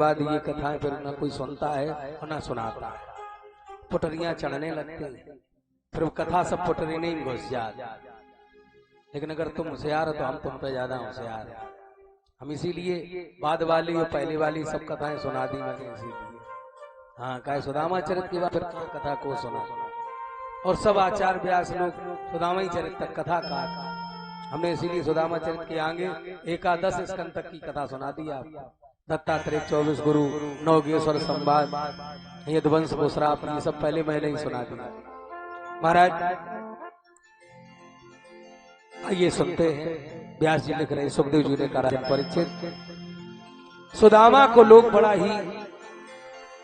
बाद ये कथाएं फिर न कोई सुनता है और न सुनाता है, पुटरियां चढ़ने लगती हैं, फिर वो कथा सब पुटरी नहीं घुस जाती। लेकिन अगर तुम होशियार हो तो हम तुम पे ज्यादा होशियार है। हम इसीलिए बाद वाली और पहले वाली सब कथाएं सुना दी मैंने इसीलिए। हाँ, कहे सुदामा चरित्र की बात, फिर कथा को सुना और सब आचार्य व्यास लोग सुदामा ही चरित्र तक कथा का हमने इसीलिए सुदामा चरित्र के आगे एकादश स्कंद तक की कथा सुना दी आपको। दत्तात्रेय 24 गुरु, नवगेश्वर संवाद, यदुवंश गोश्राप, ये सब पहले मैंने ही सुना दिया। महाराज आइए सुनते हैं, व्यास जी लिख रहे हैं, सुखदेव जी ने करा परिचित। सुदामा को लोग बड़ा ही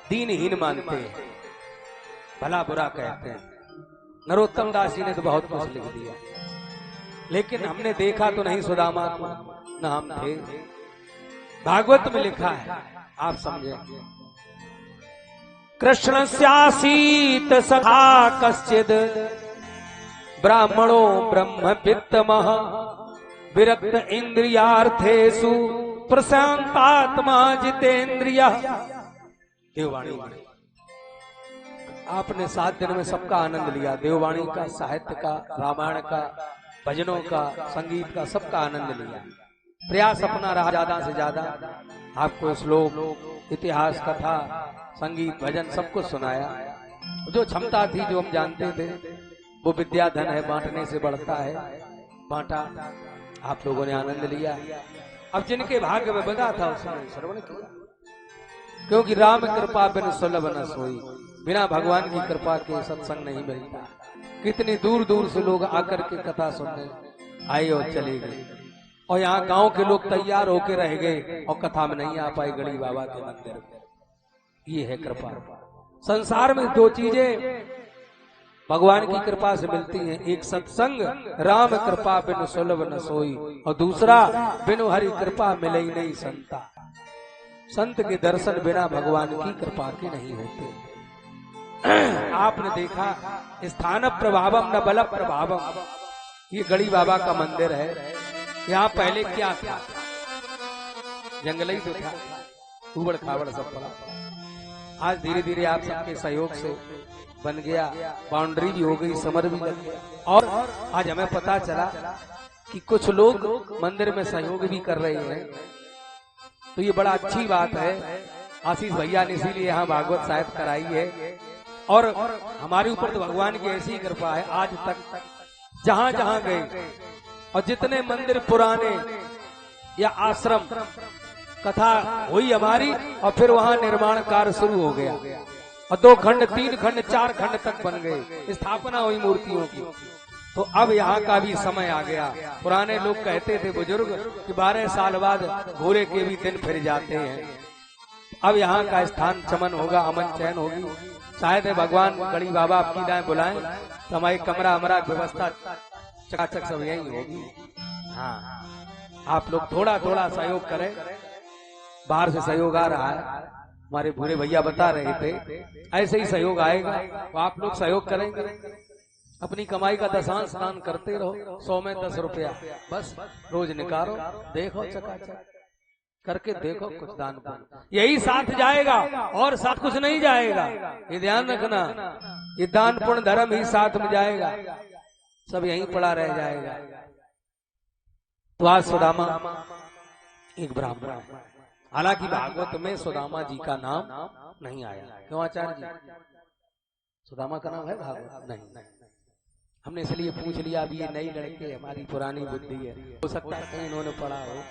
दीनहीन मानते हैं, भला बुरा कहते हैं। नरोत्तम दास जी ने तो बहुत कुछ लिख दिया, लेकिन हमने देखा तो नहीं सुदामा को, न हम थे। भागवत में लिखा है, आप समझेंगे। कृष्णस्यासीत सखा कश्चिद ब्राह्मणो ब्रह्म पित्तमः विरक्त इंद्रियार्थेषु प्रशांतात्मा जितेंद्रियः। देववाणी आपने 7 दिन में सबका आनंद लिया, देववाणी का, साहित्य का, रामायण का, भजनों का, संगीत का, सबका आनंद लिया। प्रयास अपना रहा ज्यादा से ज्यादा, आपको श्लोक, इतिहास, कथा, संगीत, भजन सब कुछ सुनाया। जो क्षमता थी, जो हम जानते थे, वो विद्या धन है, बांटने से बढ़ता है, बांटा। आप लोगों ने आनंद लिया। अब जिनके भाग्य में बंधा था उसने श्रवण किया, क्योंकि राम कृपा बिन सुलभ न सोई। बिना भगवान की कृपा के सत्संग नहीं मिलता। कितनी दूर दूर से लोग आकर के कथा सुनने आए और चले गए, और यहाँ गांव के लोग तैयार होके रह गए और कथा में नहीं आ पाए गड़ी बाबा के मंदिर। ये है कृपा। संसार में 2 चीजें भगवान की कृपा से मिलती हैं, एक सत्संग, राम कृपा बिन सुलभ न सोई, और दूसरा बिनु हरि कृपा मिले नहीं संता। संत के दर्शन बिना भगवान की कृपा के नहीं होते। आपने देखा, स्थान प्रभावम न बल प्रभावम, ये गड़ी बाबा का मंदिर है। यहाँ पहले क्या था? जंगल ही तो था, उबड़ खाबड़ सब पड़ा। आज धीरे धीरे आप सबके सहयोग से बन गया, बाउंड्री भी हो गई, समर भी लग गया, और आज हमें पता चला कि कुछ लोग मंदिर में सहयोग भी कर रहे हैं। तो ये बड़ा अच्छी बात है। आशीष भैया ने इसीलिए यहाँ भागवत साहित्य कराई है, और हमारे ऊपर तो भगवान की ऐसी कृपा है। आज तक जहां जहां गए और जितने मंदिर पुराने या आश्रम, कथा हुई हमारी, और फिर वहां निर्माण कार्य शुरू हो गया, और 2 खंड, 3 खंड, 4 खंड तक बन गए, स्थापना हुई मूर्तियों की। तो अब यहाँ का भी समय आ गया। पुराने लोग कहते थे बुजुर्ग कि 12 साल बाद घोड़े के भी दिन फिर जाते हैं। अब यहाँ का स्थान चमन होगा, अमन चैन होगी। शायद भगवान गड़ी बाबा आपकी दाएं बुलाएं तो हमारी कमरा हमारा व्यवस्था चकाचक सब यही होगी। हाँ, आप लोग थोड़ा थोड़ा सहयोग करें। बाहर से सहयोग आ रहा है, हमारे बूढ़े भैया बता रहे थे, ऐसे ही सहयोग आएगा। तो आप लोग सहयोग करेंगे, अपनी कमाई का दशांश दान करते रहो। 100 में 10 रुपया बस रोज निकालो, देखो चकाचक करके देखो, कुछ दान पुण्य यही साथ जाएगा, और साथ कुछ नहीं जाएगा। ये ध्यान रखना, ये दान पुण्य धर्म ही साथ में जाएगा, सब यहीं पड़ा रह जाएगा। तो आज सुदामा एक ब्राह्मण है। हालांकि भागवत में सुदामा जी का नाम नहीं आया। क्यों आचार्य जी? सुदामा का नाम है भागवत नहीं। हमने इसलिए पूछ लिया, अभी ये नई लड़के, हमारी पुरानी बुद्धि है, हो सकता है कहीं इन्होंने पढ़ा हो।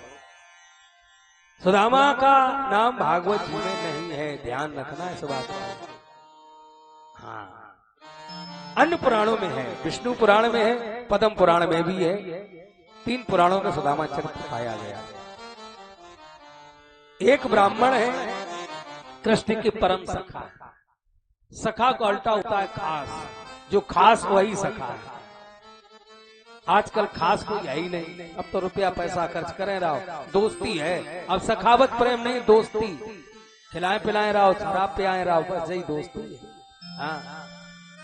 सुदामा का नाम भागवत जी में नहीं है, ध्यान रखना इस बात का। हाँ, अन्य पुराणों में है, विष्णु पुराण में है, पद्म पुराण में भी है। 3 पुराणों में सुदामा चरित्र पाया गया। एक ब्राह्मण है, कृष्ण के परम सखा। सखा को उल्टा होता है खास, जो खास वही सखा है। आजकल खास कोई है ही नहीं, अब तो रुपया पैसा खर्च करें रहो, दोस्ती है। अब सखावत प्रेम नहीं, दोस्ती। खिलाए पिलाए रहो, शराब पे आए रहो, बस यही दोस्ती है। हाँ,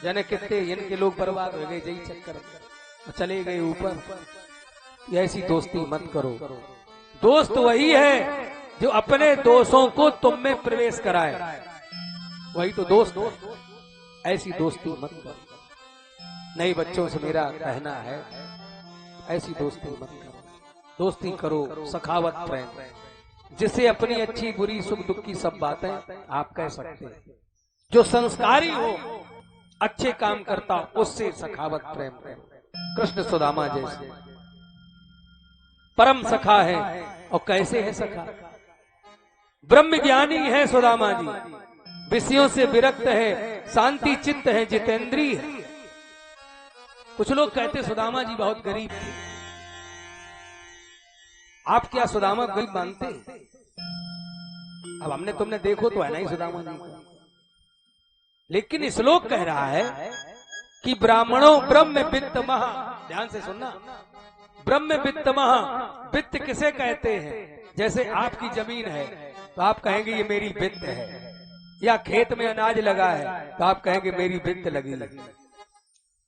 जाने कितने इनके लोग बर्बाद हो गए यही चक्कर, चले गए ऊपर। ऐसी दोस्ती मत करो। दोस्त वही है जो अपने दोषों को तुम में प्रवेश कराए, वही तो दोस्त। ऐसी दोस्ती मत करो। नए बच्चों से मेरा कहना है, ऐसी दोस्ती मत करो। दोस्ती करो सखावत प्रेम, जिससे अपनी अच्छी बुरी सुख दुख की सब बातें आप कह सकते हैं। जो संस्कारी हो, अच्छे काम करता, उससे सखावत प्रेम करो। कृष्ण सुदामा जैसे परम सखा है। और कैसे है सखा? ब्रह्म ज्ञानी है सुदामा जी, विषयों से विरक्त है, शांति चित्त है, जितेंद्रीय है। कुछ लोग कहते सुदामा जी बहुत गरीब थे। आप क्या सुदामा गरीब मानते? अब हमने तुमने देखो तो है नहीं सुदामा जी को। लेकिन श्लोक कह रहा है कि ब्राह्मणों ब्रह्म वित्त महा, ध्यान से सुनना, ब्रह्म वित्त महा। वित्त किसे कहते हैं? जैसे आपकी जमीन है तो आप कहेंगे ये मेरी वित्त है, या खेत में अनाज लगा है तो आप कहेंगे मेरी वित्त लगी।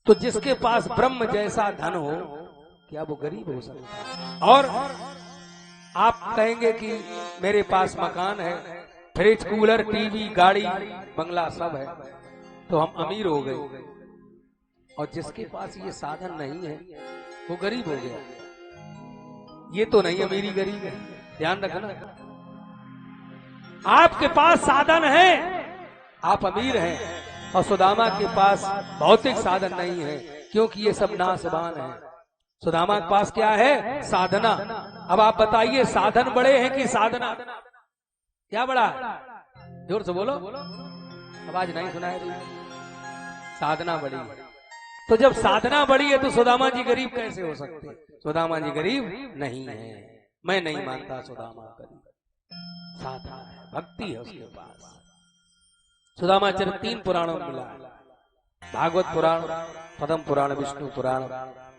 तो जिसके पास ब्रह्म जैसा धन हो, क्या वो गरीब हो सकता है? और आप कहेंगे कि मेरे पास मकान है, फ्रिज, कूलर, टीवी, गाड़ी, बंगला सब है, तो हम अमीर हो गए। और जिसके पास ये साधन नहीं है वो गरीब हो गया। ये तो नहीं अमीरी गरीब है, ध्यान रखना। आपके पास साधन है, आप अमीर हैं, और सुदामा के पास भौतिक साधन नहीं है, क्योंकि ये सब नाशवान है। सुदामा के पास क्या है? साधना। अब आप बताइए, साधन बड़े हैं कि साधना? क्या बड़ा है? जोर से बोलो, आवाज नहीं सुनाई रही। साधना बड़ी है। तो जब साधना बड़ी है तो सुदामा जी गरीब कैसे हो सकते? सुदामा जी गरीब नहीं है, मैं नहीं मानता सुदामा गरीब। साधना है, भक्ति है उसके पास। सुदामा चरित्र 3 पुराणों में मिला, भागवत पुराण, पद्म पुराण, विष्णु पुराण।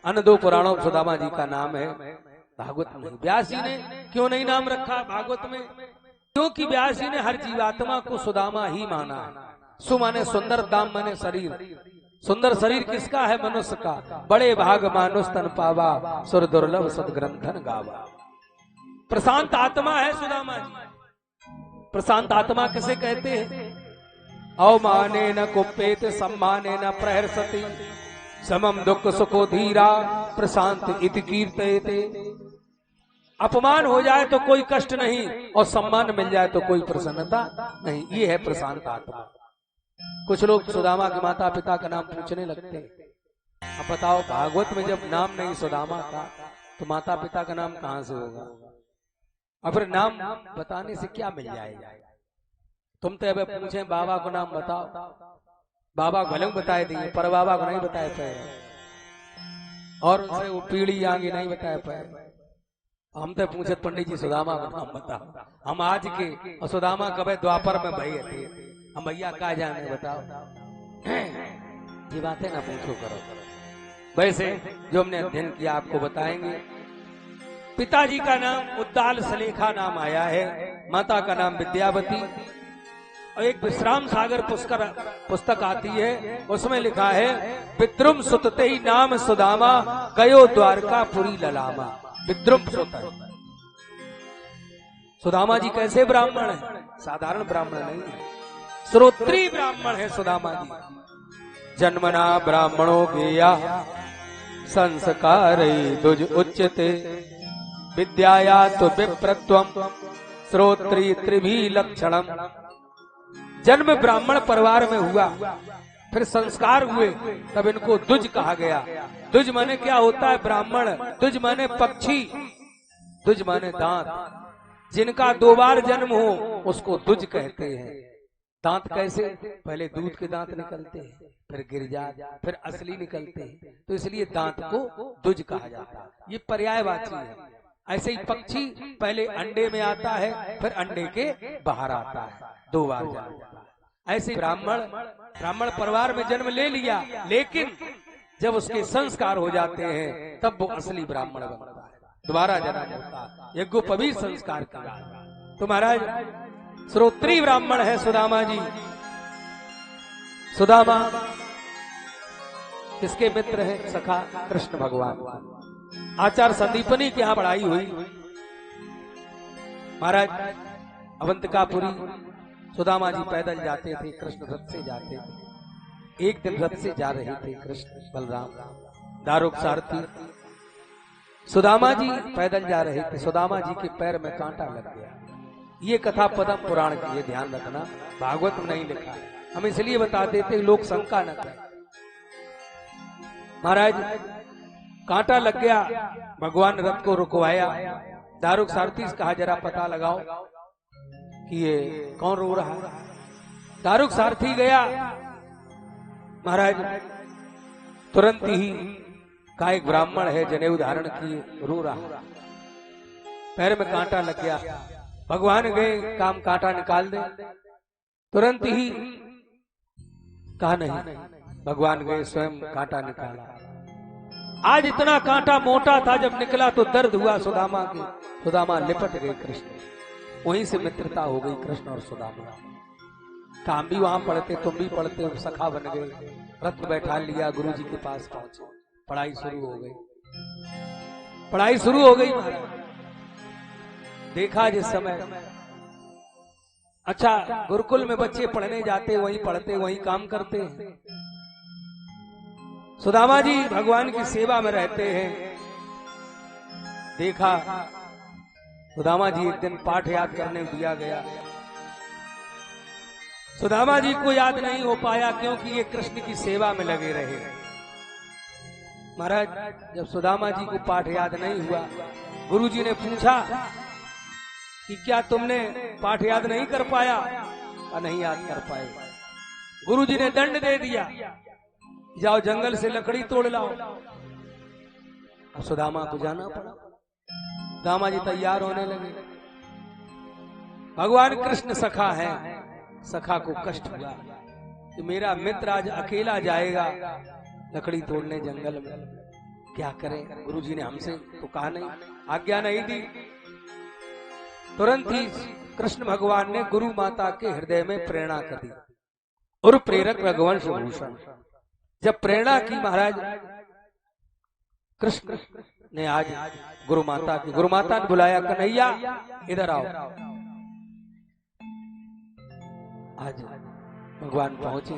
अन्य 2 पुराणों में सुदामा जी का नाम है, भागवत में। व्यास जी ने क्यों नहीं नाम रखा भागवत में? क्योंकि व्यास जी ने हर जीवात्मा को सुदामा ही माना है। सु माने सुंदर, दाम माने शरीर। सुंदर शरीर किसका है? मनुष्य का। बड़े भाग मानुष तन पावा, सुर दुर्लभ सदग्रंथन गावा। प्रशांत आत्मा है सुदामा जी। प्रशांत आत्मा किसे कहते हैं? अवमाने न कुप्पेत, सम्माने न प्रहर्षति, समम दुख सुखो धीरा, प्रशांत इति कीर्तयते। अपमान हो जाए तो कोई कष्ट नहीं, और सम्मान मिल जाए तो कोई प्रसन्नता नहीं। ये है प्रशांत आत्मा। कुछ लोग सुदामा के माता पिता का नाम पूछने लगते हैं। अब बताओ, भागवत में जब नाम नहीं सुदामा का, तो माता पिता का नाम कहां से होगा? और फिर नाम बताने से क्या मिल जाएगा? तुम तो अब पूछे बाबा को नाम बताओ, बाबा को भले बताए दिए, पर बाबा को नहीं बताए पाए, और उनसे वो पीढ़ी आगे नहीं बताए पाए। हम तो पूछे पंडित जी सुदामा का नाम बताओ। हम आज के, और सुदामा कभी द्वापर में भैया थे, हम भैया क्या जाने, बताओ। ये बातें ना पूछो करो। वैसे जो हमने अध्ययन किया आपको बताएंगे। पिताजी का नाम उद्दाल सलेखा नाम आया है, माता का नाम विद्यावती। और एक विश्राम सागर पुस्तक आती है, उसमें लिखा है, विद्रुम सुतते ही नाम सुदामा, गयो द्वारकापुरी ललामा। विद्रुम सुत। सुदामा जी कैसे ब्राह्मण है? साधारण ब्राह्मण नहीं है, श्रोत्री ब्राह्मण है सुदामा जी। जन्मना ब्राह्मणों गेया, संस्कार दुज उच्यते, विद्याया तो विप्रत्वम, श्रोत्री त्रिभी लक्षणम। जन्म ब्राह्मण परिवार में हुआ, फिर संस्कार हुए, तब इनको दुज कहा गया। दुज माने क्या होता है? ब्राह्मण। दुज माने पक्षी, दुज माने दांत। जिनका 2 बार जन्म हो उसको दुज कहते हैं। दांत कैसे? पहले दूध के दांत निकलते हैं, फिर गिर जाते, फिर असली निकलते हैं, तो इसलिए दांत को दुज कहा जाता है। ये पर्यायवाची है। ऐसे ही पक्षी पहले अंडे में आता है, फिर अंडे के बाहर आता है, 2 बार जन्म होता है। ऐसे ब्राह्मण परिवार में जन्म ले लिया, लेकिन जब उसके संस्कार हो जाते हैं तब वो असली ब्राह्मण बनता है, दोबारा जन्म होता है, यज्ञोपवीत संस्कार का। तो महाराज श्रोत्री ब्राह्मण है सुदामा जी। सुदामा किसके मित्र है? सखा कृष्ण भगवान। आचार्य संदीपनी के यहाँ पढ़ाई हुई। महाराज अवंतिकापुरी सुदामा जी पैदल जाते थे, कृष्ण रथ से जाते थे। एक दिन रथ से जा रहे थे कृष्ण बलराम, दारुक सारथी। सुदामा जी पैदल जा रहे थे, सुदामा जी के पैर में कांटा लग गया। ये कथा पद्म पुराण की है, ध्यान रखना, भागवत में नहीं लिखा है। हम इसलिए बता देते लोग शंका न करें। महाराज कांटा लग गया, भगवान रथ को रुकवाया। दारुक सारथी से कहा जरा पता लगाओ कि ये कौन रो रहा है। दारुक सारथी गया, महाराज तुरंत ही का एक ब्राह्मण है जनेऊ धारण किए, रो रहा, पैर में कांटा लग गया। भगवान गए, काम कांटा निकाल दे, तुरंत ही कहा नहीं। भगवान गए, स्वयं कांटा निकाला। आज इतना कांटा मोटा था, जब निकला तो दर्द हुआ सुदामा की। सुदामा लिपट गए कृष्ण, वहीं से मित्रता हो गई कृष्ण और सुदामा। काम भी वहां पढ़ते, तुम भी पढ़ते, और सखा बन गए। रथ में बैठा लिया, गुरु जी के पास पहुंचे, पढ़ाई शुरू हो गई। पढ़ाई शुरू हो गई। देखा जिस समय, अच्छा गुरुकुल में बच्चे पढ़ने जाते, वहीं पढ़ते वहीं काम करते हैं। सुदामा जी भगवान की सेवा में रहते हैं। देखा सुदामा जी एक दिन पाठ याद करने दिया गया, सुदामा जी को याद नहीं हो पाया क्योंकि ये कृष्ण की सेवा में लगे रहे। महाराज जब सुदामा जी को पाठ याद नहीं हुआ, गुरु जी ने पूछा कि क्या तुमने पाठ याद नहीं कर पाया? नहीं याद कर पाए। गुरु जी ने दंड दे दिया, जाओ जंगल से लकड़ी तोड़ लाओ। अब सुदामा को जाना पड़ा। सुदामा जी तैयार होने लगे। भगवान कृष्ण सखा है, सखा को कष्ट हुआ कि मेरा मित्र आज अकेला जाएगा लकड़ी तोड़ने जंगल में, क्या करें? गुरु जी ने हमसे तो कहा नहीं, आज्ञा नहीं दी। तुरंत ही कृष्ण भगवान ने गुरु माता के हृदय में प्रेरणा कर दी, और प्रेरक रघुवंश भूषण। जब प्रेरणा की महाराज कृष्ण ने आज गुरु माता की, गुरु माता ने बुलाया, कन्हैया इधर आओ। आज भगवान पहुंचे।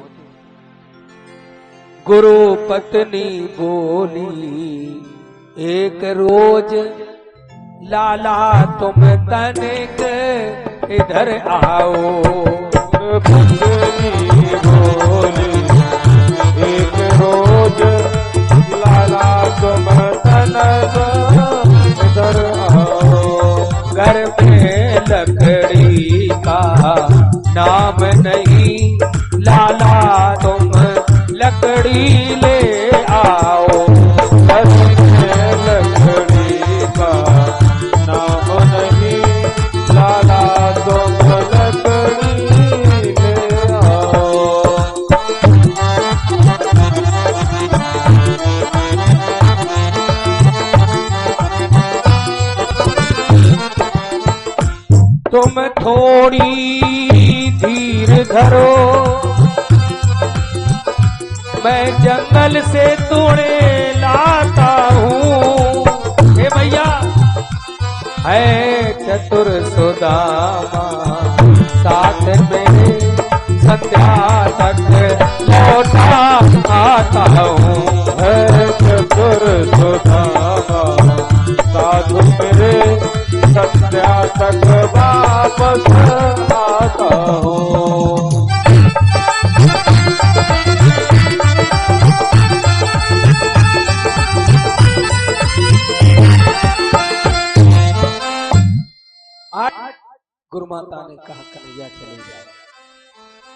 गुरु पत्नी बोली एक रोज, लाला तुम तनिक इधर आओ। पत्नी बोली एक रोज, लाला तुम तनिक इधर आओ। घर में लकड़ी का नाम नहीं, लाला तुम लकड़ी ले आओ। घर में लकड़ी का नाम नहीं, लाला तुम लकड़ी ले आओ। तुम थोड़ी धीर धरो, मैं जंगल से तोड़े लाता हूँ। हे भैया है चतुर सुदामा साथ में, संध्या तक लौटा आता हूँ। है चतुर सुदामा साथ मेरे, संध्या तक वापस आता हूँ। गुरु माता ने कहा कन्हैया चले जाओ,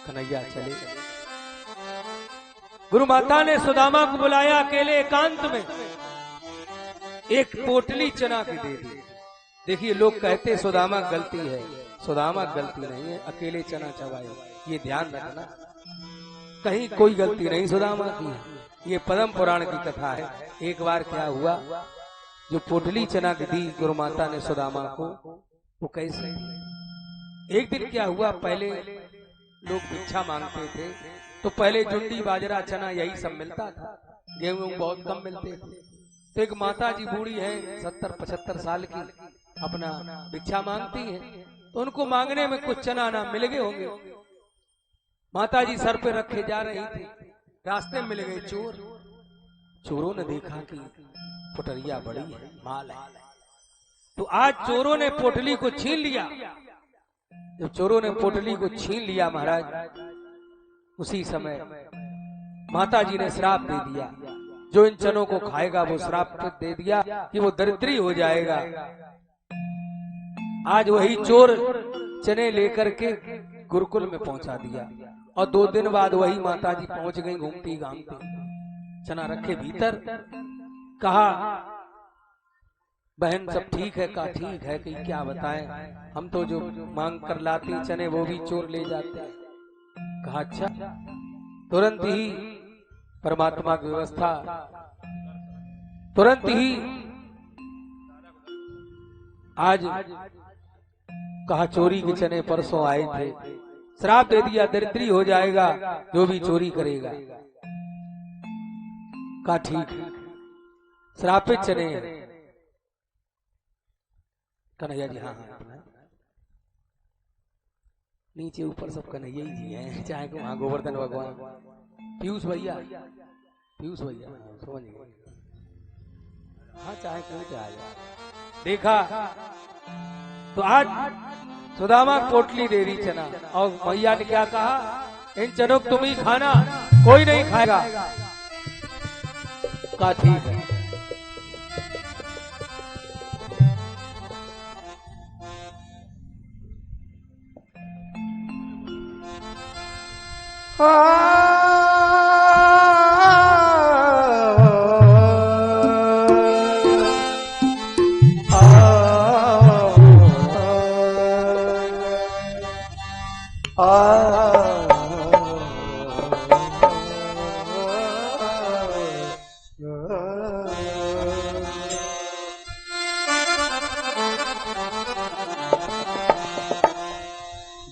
कन्हैया चले जाओ। गुरु माता ने सुदामा को बुलाया अकेले एकांत में, एक पोटली चना की दे दी। देखिए लोग कहते सुदामा गलती है, सुदामा गलती नहीं है, अकेले चना चबाए। ये ध्यान रखना, कहीं कोई गलती नहीं सुदामा की। ये पद्म पुराण की कथा है। एक बार क्या हुआ, जो पोटली चना की दी गुरु माता ने सुदामा को, वो कैसे? एक दिन क्या हुआ, पहले लोग भिक्षा मांगते थे तो पहले जुंडी बाजरा चना यही सब मिलता था, गेहूं बहुत कम मिलते थे। तो एक माता जी बूढ़ी है 70-75 साल की, अपना भिक्षा मांगती है। तो उनको मांगने में कुछ चना ना मिल गए होंगे। माता जी सर पे रखे जा रही थी, रास्ते में मिल गए चोर। चोरों ने देखा कि पोटरिया बड़ी है, माल है, तो आज चोरों ने पोटली को छीन लिया। जब चोरों ने पोटली को छीन लिया महाराज, उसी समय माता जी ने श्राप दे दिया, जो इन चनों को खाएगा वो श्राप दे दिया कि वो दरिद्री हो जाएगा। आज वही चोर चने लेकर के गुरुकुल में पहुंचा दिया और 2 दिन बाद वही माता जी पहुंच गई घूमती घामती, चना रखे भीतर। कहा बहन सब ठीक है? कहा ठीक है। कि क्या बताएं, हम तो जो मांग कर लाती चने वो भी चोर ले जाते हैं। कहा अच्छा। तुरंत ही परमात्मा की व्यवस्था, तुरंत ही आज कहा चोरी के चने परसों आए थे, श्राप दे दिया दरिद्री हो जाएगा जो भी चोरी करेगा। कहा ठीक है, श्रापित चने। कन्हैया जी हाँ हाँ, नीचे ऊपर सब कन्हैया ही जी हैं, चाहे को वहां गोवर्धन भगवान, पीयूष भैया, पीयूष भैया समझ गए, हाँ चाहे कोई आ जाए। देखा तो आज सुदामा पोटली दे दी चना, और भैया ने क्या कहा, इन चनों को तुम ही खाना, कोई नहीं खाएगा। कहा ठीक है।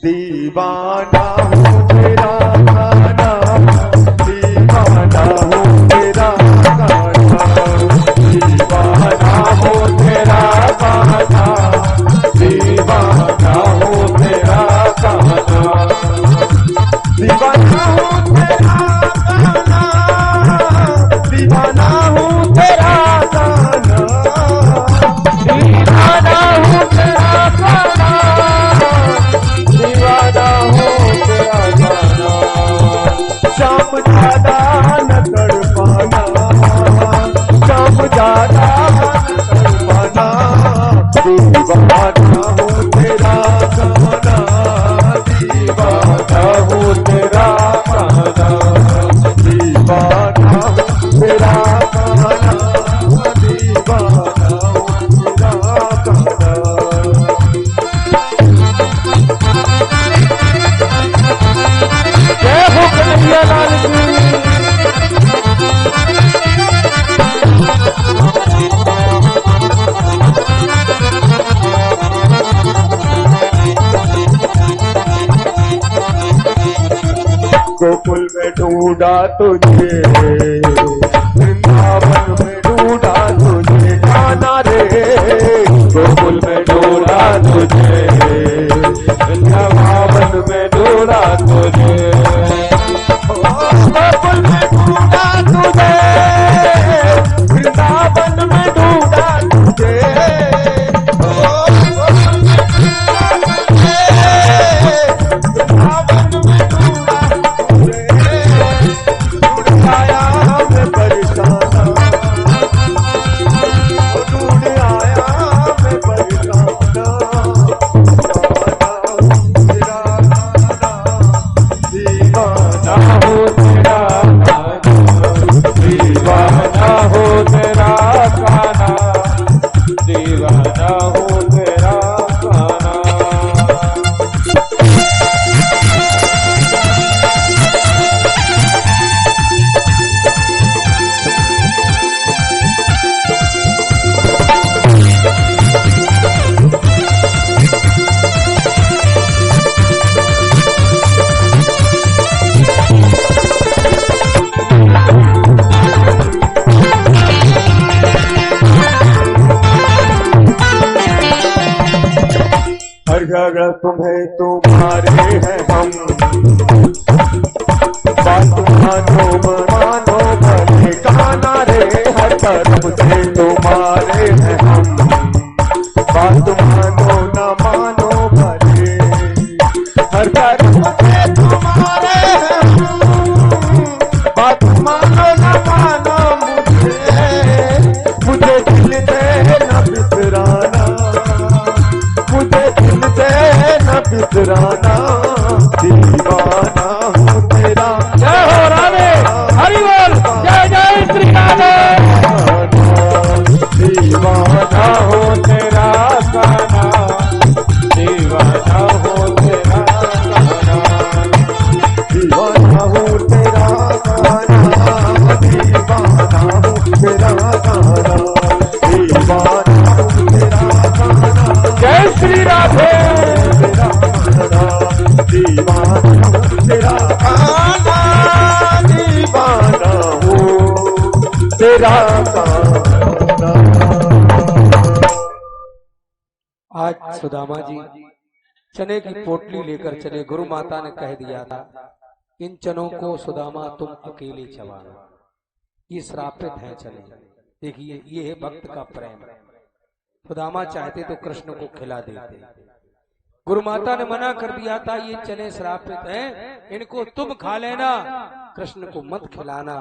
दीवाना हूँ तेरा गाना, दीवाना हूँ तेरा गाना, दीवाना हूँ तेरा गाना, दीवाना हूँ तेरा गाना, दीवाना हूँ तेरा गाना, दीवाना हूँ तेरा गाना, दीवाना हूँ तेरा गाना, दीवाना हो तेरा गाना। शाम ज्यादा न कर पाना, शाम ज्यादा न कर पाना, दीवाना हो तेरा गाना, दीवाना हो तेरा गाना, दीवाना हो तेरा गाना, दीवाना हो तेरा गाना। जय हो कन्हैया लाल की। गोकुल में ढूंढा तुझे, वृंदावन में ढूंढा तुझे, जाना रे गोकुल में ढूंढा तुझे, वृंदावन में ढूंढा तुझे, गोकुल में ढूंढा तुझे, वृंदावन में ढूंढा तुझे, अगर तुम्हें तुम्हारे हैं हम, बात मानो मानो भले काना रे, हर तरफ से तुम्हारे हैं हम, बात मानो न मानो भले, हर तरफ से तुम्हारे हैं हम, बात मानो न मानो मुझे दिल से न बिसराना, मुझे दिल से न बिसराना, दीवाना हूँ तेरा। जय हो राधे, हरि बोल, जय जय श्री राधे। दीवाना हूँ तेरा गाना, दीवाना हूँ तेरा गाना, दीवाना हूँ तेरा गाना, दीवाना हूँ तेरा गाना, दीवाना हूँ तेरा गाना। जय श्री राधे। दीवाना हूँ तेरा गाना, दीवाना हूँ तेरा गाना। आज सुदामा जी चने की पोटली लेकर चले। गुरु माता ने कह दिया था, इन चनों को सुदामा तुम अकेले चबाना, ये श्रापित है चने। देखिए, ये है भक्त का प्रेम। सुदामा चाहते तो कृष्ण को खिला देते, गुरु माता ने मना कर दिया था, ये चने श्रापित हैं, इनको तुम खा लेना, कृष्ण को मत खिलाना।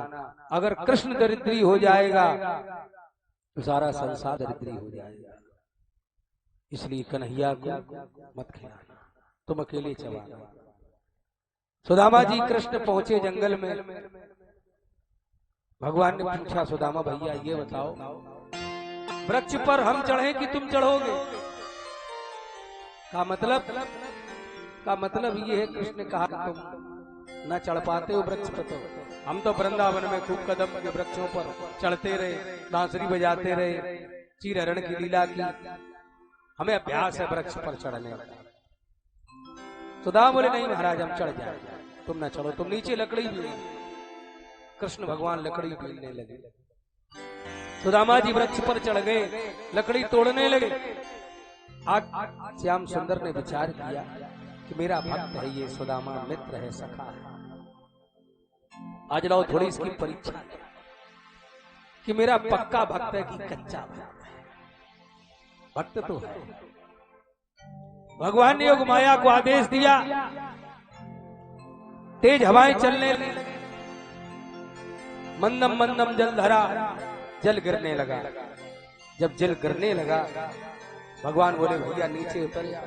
अगर कृष्ण दरिद्री हो जाएगा तो सारा संसार दरिद्री हो जाएगा, इसलिए कन्हैया को मत खिलाना, तुम अकेले चबाना। सुदामा जी कृष्ण पहुंचे जंगल में। भगवान ने पूछा, सुदामा भैया ये बताओ, वृक्ष पर हम चढ़े कि तुम चढ़ोगे? का मतलब ये है, कृष्ण ने कहा तुम न चढ़ पाते हो वृक्ष पर, तो हम तो वृंदावन में खूब कदम के वृक्षों पर चढ़ते रहे, बांसुरी बजाते रहे, चीर हरण की लीला की, हमें अभ्यास है वृक्ष पर चढ़ने का। सुदामा बोले, नहीं महाराज, हम चढ़ जाए, तुम न चढ़ो, तुम नीचे लकड़ी भी। कृष्ण भगवान लकड़ी पीलने लगे। सुदामा जी वृक्ष पर चढ़ गए, लकड़ी तोड़ने लगे। आज श्याम सुंदर ने विचार किया कि मेरा भक्त है ये सुदामा, मित्र है, सखा है, आज लाओ थोड़ी इसकी परीक्षा कि मेरा पक्का भक्त है कि कच्चा भक्त है। भक्त तो है। भगवान ने योग माया को आदेश दिया, तेज हवाएं चलने लगी, मंदम मंदम जल धरा, जल गिरने लगा। जब जल गिरने लगा, भगवान बोले, भैया नीचे उतर जा।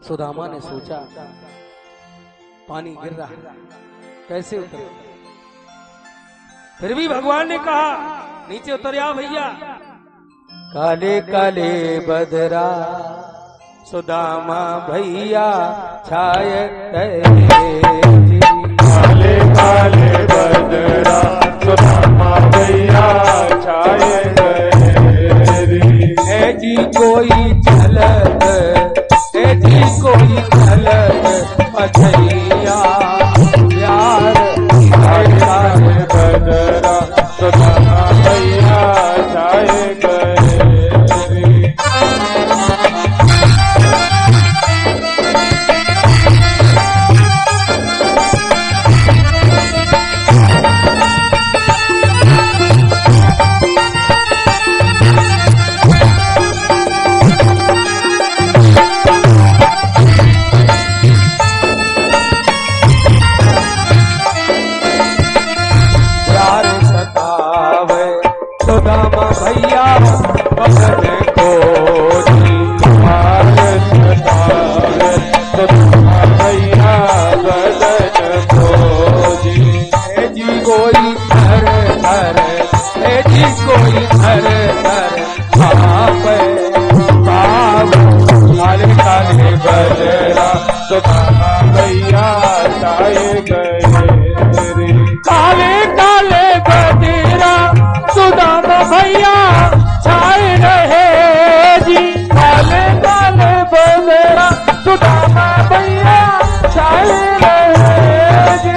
सुदामा ने सोचा, पानी गिर रहा है, कैसे उतरे? फिर भी भगवान ने कहा, नीचे उतर जा भैया। काले काले बदरा सुदामा भैया छाए गए, काले काले बदरा सुदामा भैया छाए गए। जी कोई झलक, जी कोई झलक अछैया प्यार। काले काले बदरा सुदामा भैया छाए गए। सुदामा भैया बदन को सुदामा भैया बदन को जी कोई धर धर, जी कोई धर धर आप काले काले बदरा सुदामा भैया छाए गए। काले काले बदरा सुदामा भैया छाए रहे जी। काले काले बदरा सुदामा भैया छाए रहे जी।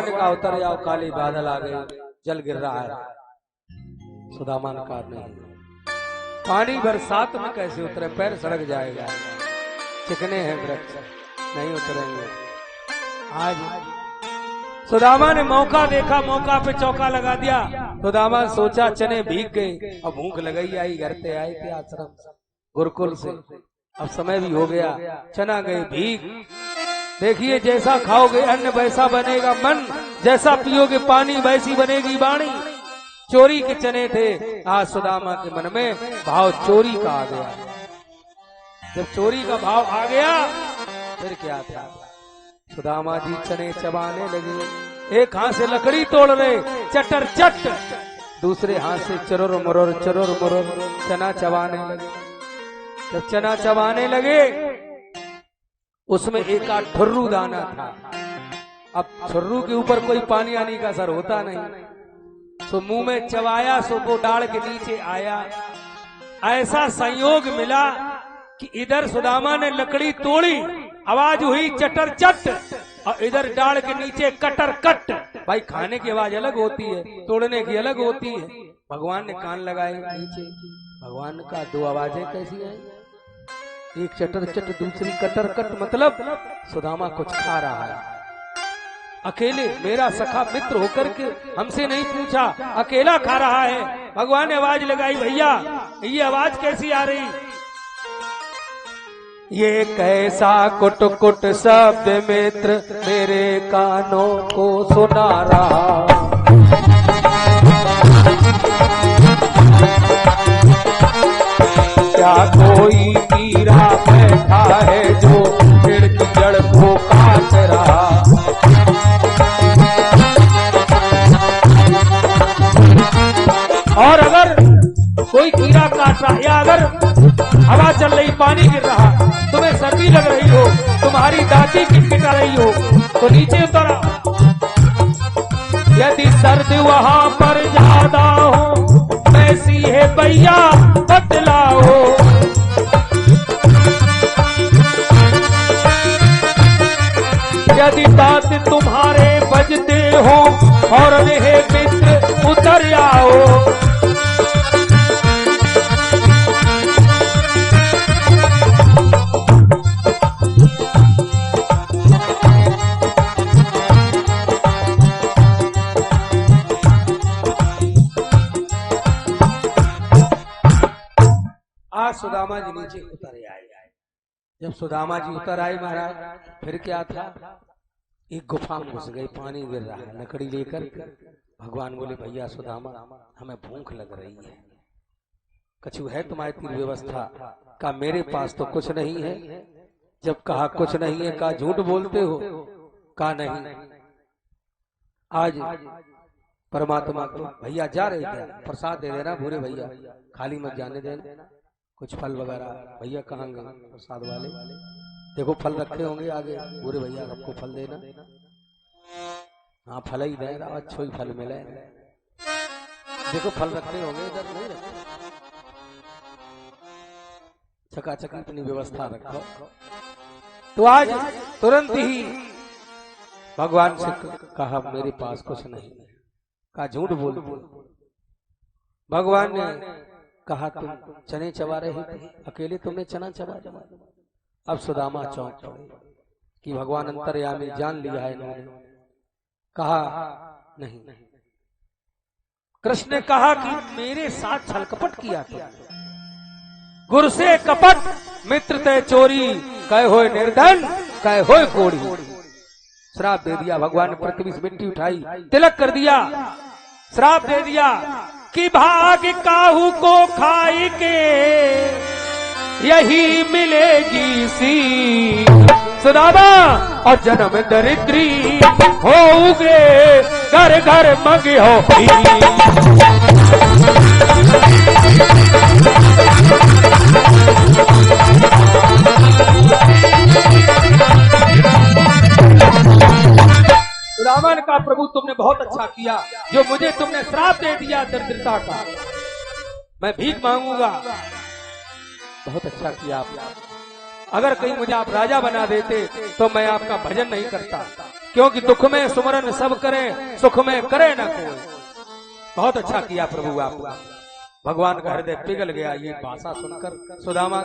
ने कहा उतर जाओ, काले बादल आ गए, जल गिर रहा है। सुदामा ने कहा नहीं, पानी बरसात में कैसे उतरे, पैर सड़क जाएगा, चिकने हैं वृक्ष, नहीं उतरेंगे। आज सुदामा ने मौका देखा, मौका पे चौका लगा दिया। सुदामा सोचा चने भीग गए और भूख लगाई आई, घर पे आए थे आश्रम गुरुकुल से, अब समय भी हो गया, चना गए भीग। देखिए जैसा खाओगे अन्न वैसा बनेगा मन, जैसा पियोगे पानी वैसी बनेगी वाणी। चोरी के चने थे, आज सुदामा के मन में भाव चोरी का आ गया। जब चोरी का भाव आ गया फिर क्या था, सुदामा जी चने चबाने लगे। एक हाथ से लकड़ी तोड़ रहे चटर चट, दूसरे हाथ से चरोर मरोर चना चबाने लगे। जब चना चबाने लगे उसमें एक आध ठुर्रू दाना था। अब ठुर्रू के ऊपर कोई पानी आने का असर होता नहीं, सो मुंह में चबाया, सो वो डाल के नीचे आया। ऐसा संयोग मिला कि इधर सुदामा ने लकड़ी तोड़ी, आवाज हुई चटर चट, और इधर डाल के नीचे कटर कट। भाई खाने की आवाज अलग होती है, तोड़ने की अलग होती है। भगवान ने कान लगाए नीचे, भगवान का दो आवाजें कैसी हैं, एक चटर चट दूसरी कटर कट, मतलब सुदामा कुछ खा रहा है अकेले, मेरा सखा मित्र होकर के हमसे नहीं पूछा, अकेला खा रहा है। भगवान ने आवाज लगाई, भैया ये आवाज कैसी आ रही, ये कैसा कुट कुट शब्द मित्र मेरे कानों को सुना रहा। क्या कोई कीड़ा बैठा है जो पेड़ की जड़ को काट रहा। और अगर कोई कीड़ा काट रहा या अगर हवा चल रही, पानी गिर रहा, तुम्हें सर्दी लग रही हो, तुम्हारी दादी किटकिटा रही हो, तो नीचे उतरा। यदि सर्द वहां पर ज्यादा हो, वैसी है भैया बतलाओ। यदि दांत तुम्हारे बजते हो और रहे मित्र उतर आओ। सुदामा जी नीचे उतर आए। जब सुदामा जी उतर आए महाराज, फिर क्या था, एक गुफा में घुस गए, पानी गिर रहा है, लकड़ी लेकर भगवान बोले भैया सुदामा हमें भूख लग रही है, कछु है तुम्हारी तीर व्यवस्था? का मेरे पास तो कुछ नहीं है। जब कहा कुछ नहीं है, कहा झूठ बोलते हो? कहा नहीं। आज परमात्मा को भैया जा रहे थे, प्रसाद दे देना भूरे भैया, खाली मत जाने देना, कुछ फल वगैरह। भैया कहाँ गए प्रसाद वाले? देखो फल रखे होंगे आगे, पूरे भैया सबको फल देना। हाँ फल ही देगा, अच्छा ही फल मिले। देखो फल रखे होंगे, इधर नहीं रखे, चकाचक अपनी व्यवस्था रखो। तो आज तुरंत ही भगवान से कहा मेरे पास कुछ नहीं है। कहा झूठ बोल। भगवान ने कहा तुम चने चबा रहे थे, अकेले तुमने चना चबा। अब सुदामा चौंक पड़े कि भगवान अंतर्यामी जान लिया है इन्होंने। कहा नहीं। कृष्ण ने कहा कि मेरे साथ छल कपट किया तुमने, गुरु से कपट, मित्र ते चोरी, कहे होए निर्धन, कहे होए कोड़ी। श्राप दे दिया भगवान ने, पृथ्वी से मिट्टी उठाई, तिलक कर दिया, श्राप दे दिया कि भाग काहू को खाई के यही मिलेगी सी। सुदामा और जन्म दरिद्री होगे, घर घर मंगे हो। रावण का प्रभु तुमने बहुत अच्छा किया, जो मुझे तुमने श्राप दे दिया दरिद्रता का, मैं भीख मांगूंगा। बहुत अच्छा किया आपने। अगर कहीं मुझे आप राजा बना देते तो मैं आपका भजन नहीं करता, क्योंकि दुख में सुमरन सब करे, सुख में करे न कोई। बहुत अच्छा किया प्रभु आप, भगवान का हृदय पिघल गया ये भाषा सुनकर सुदामा।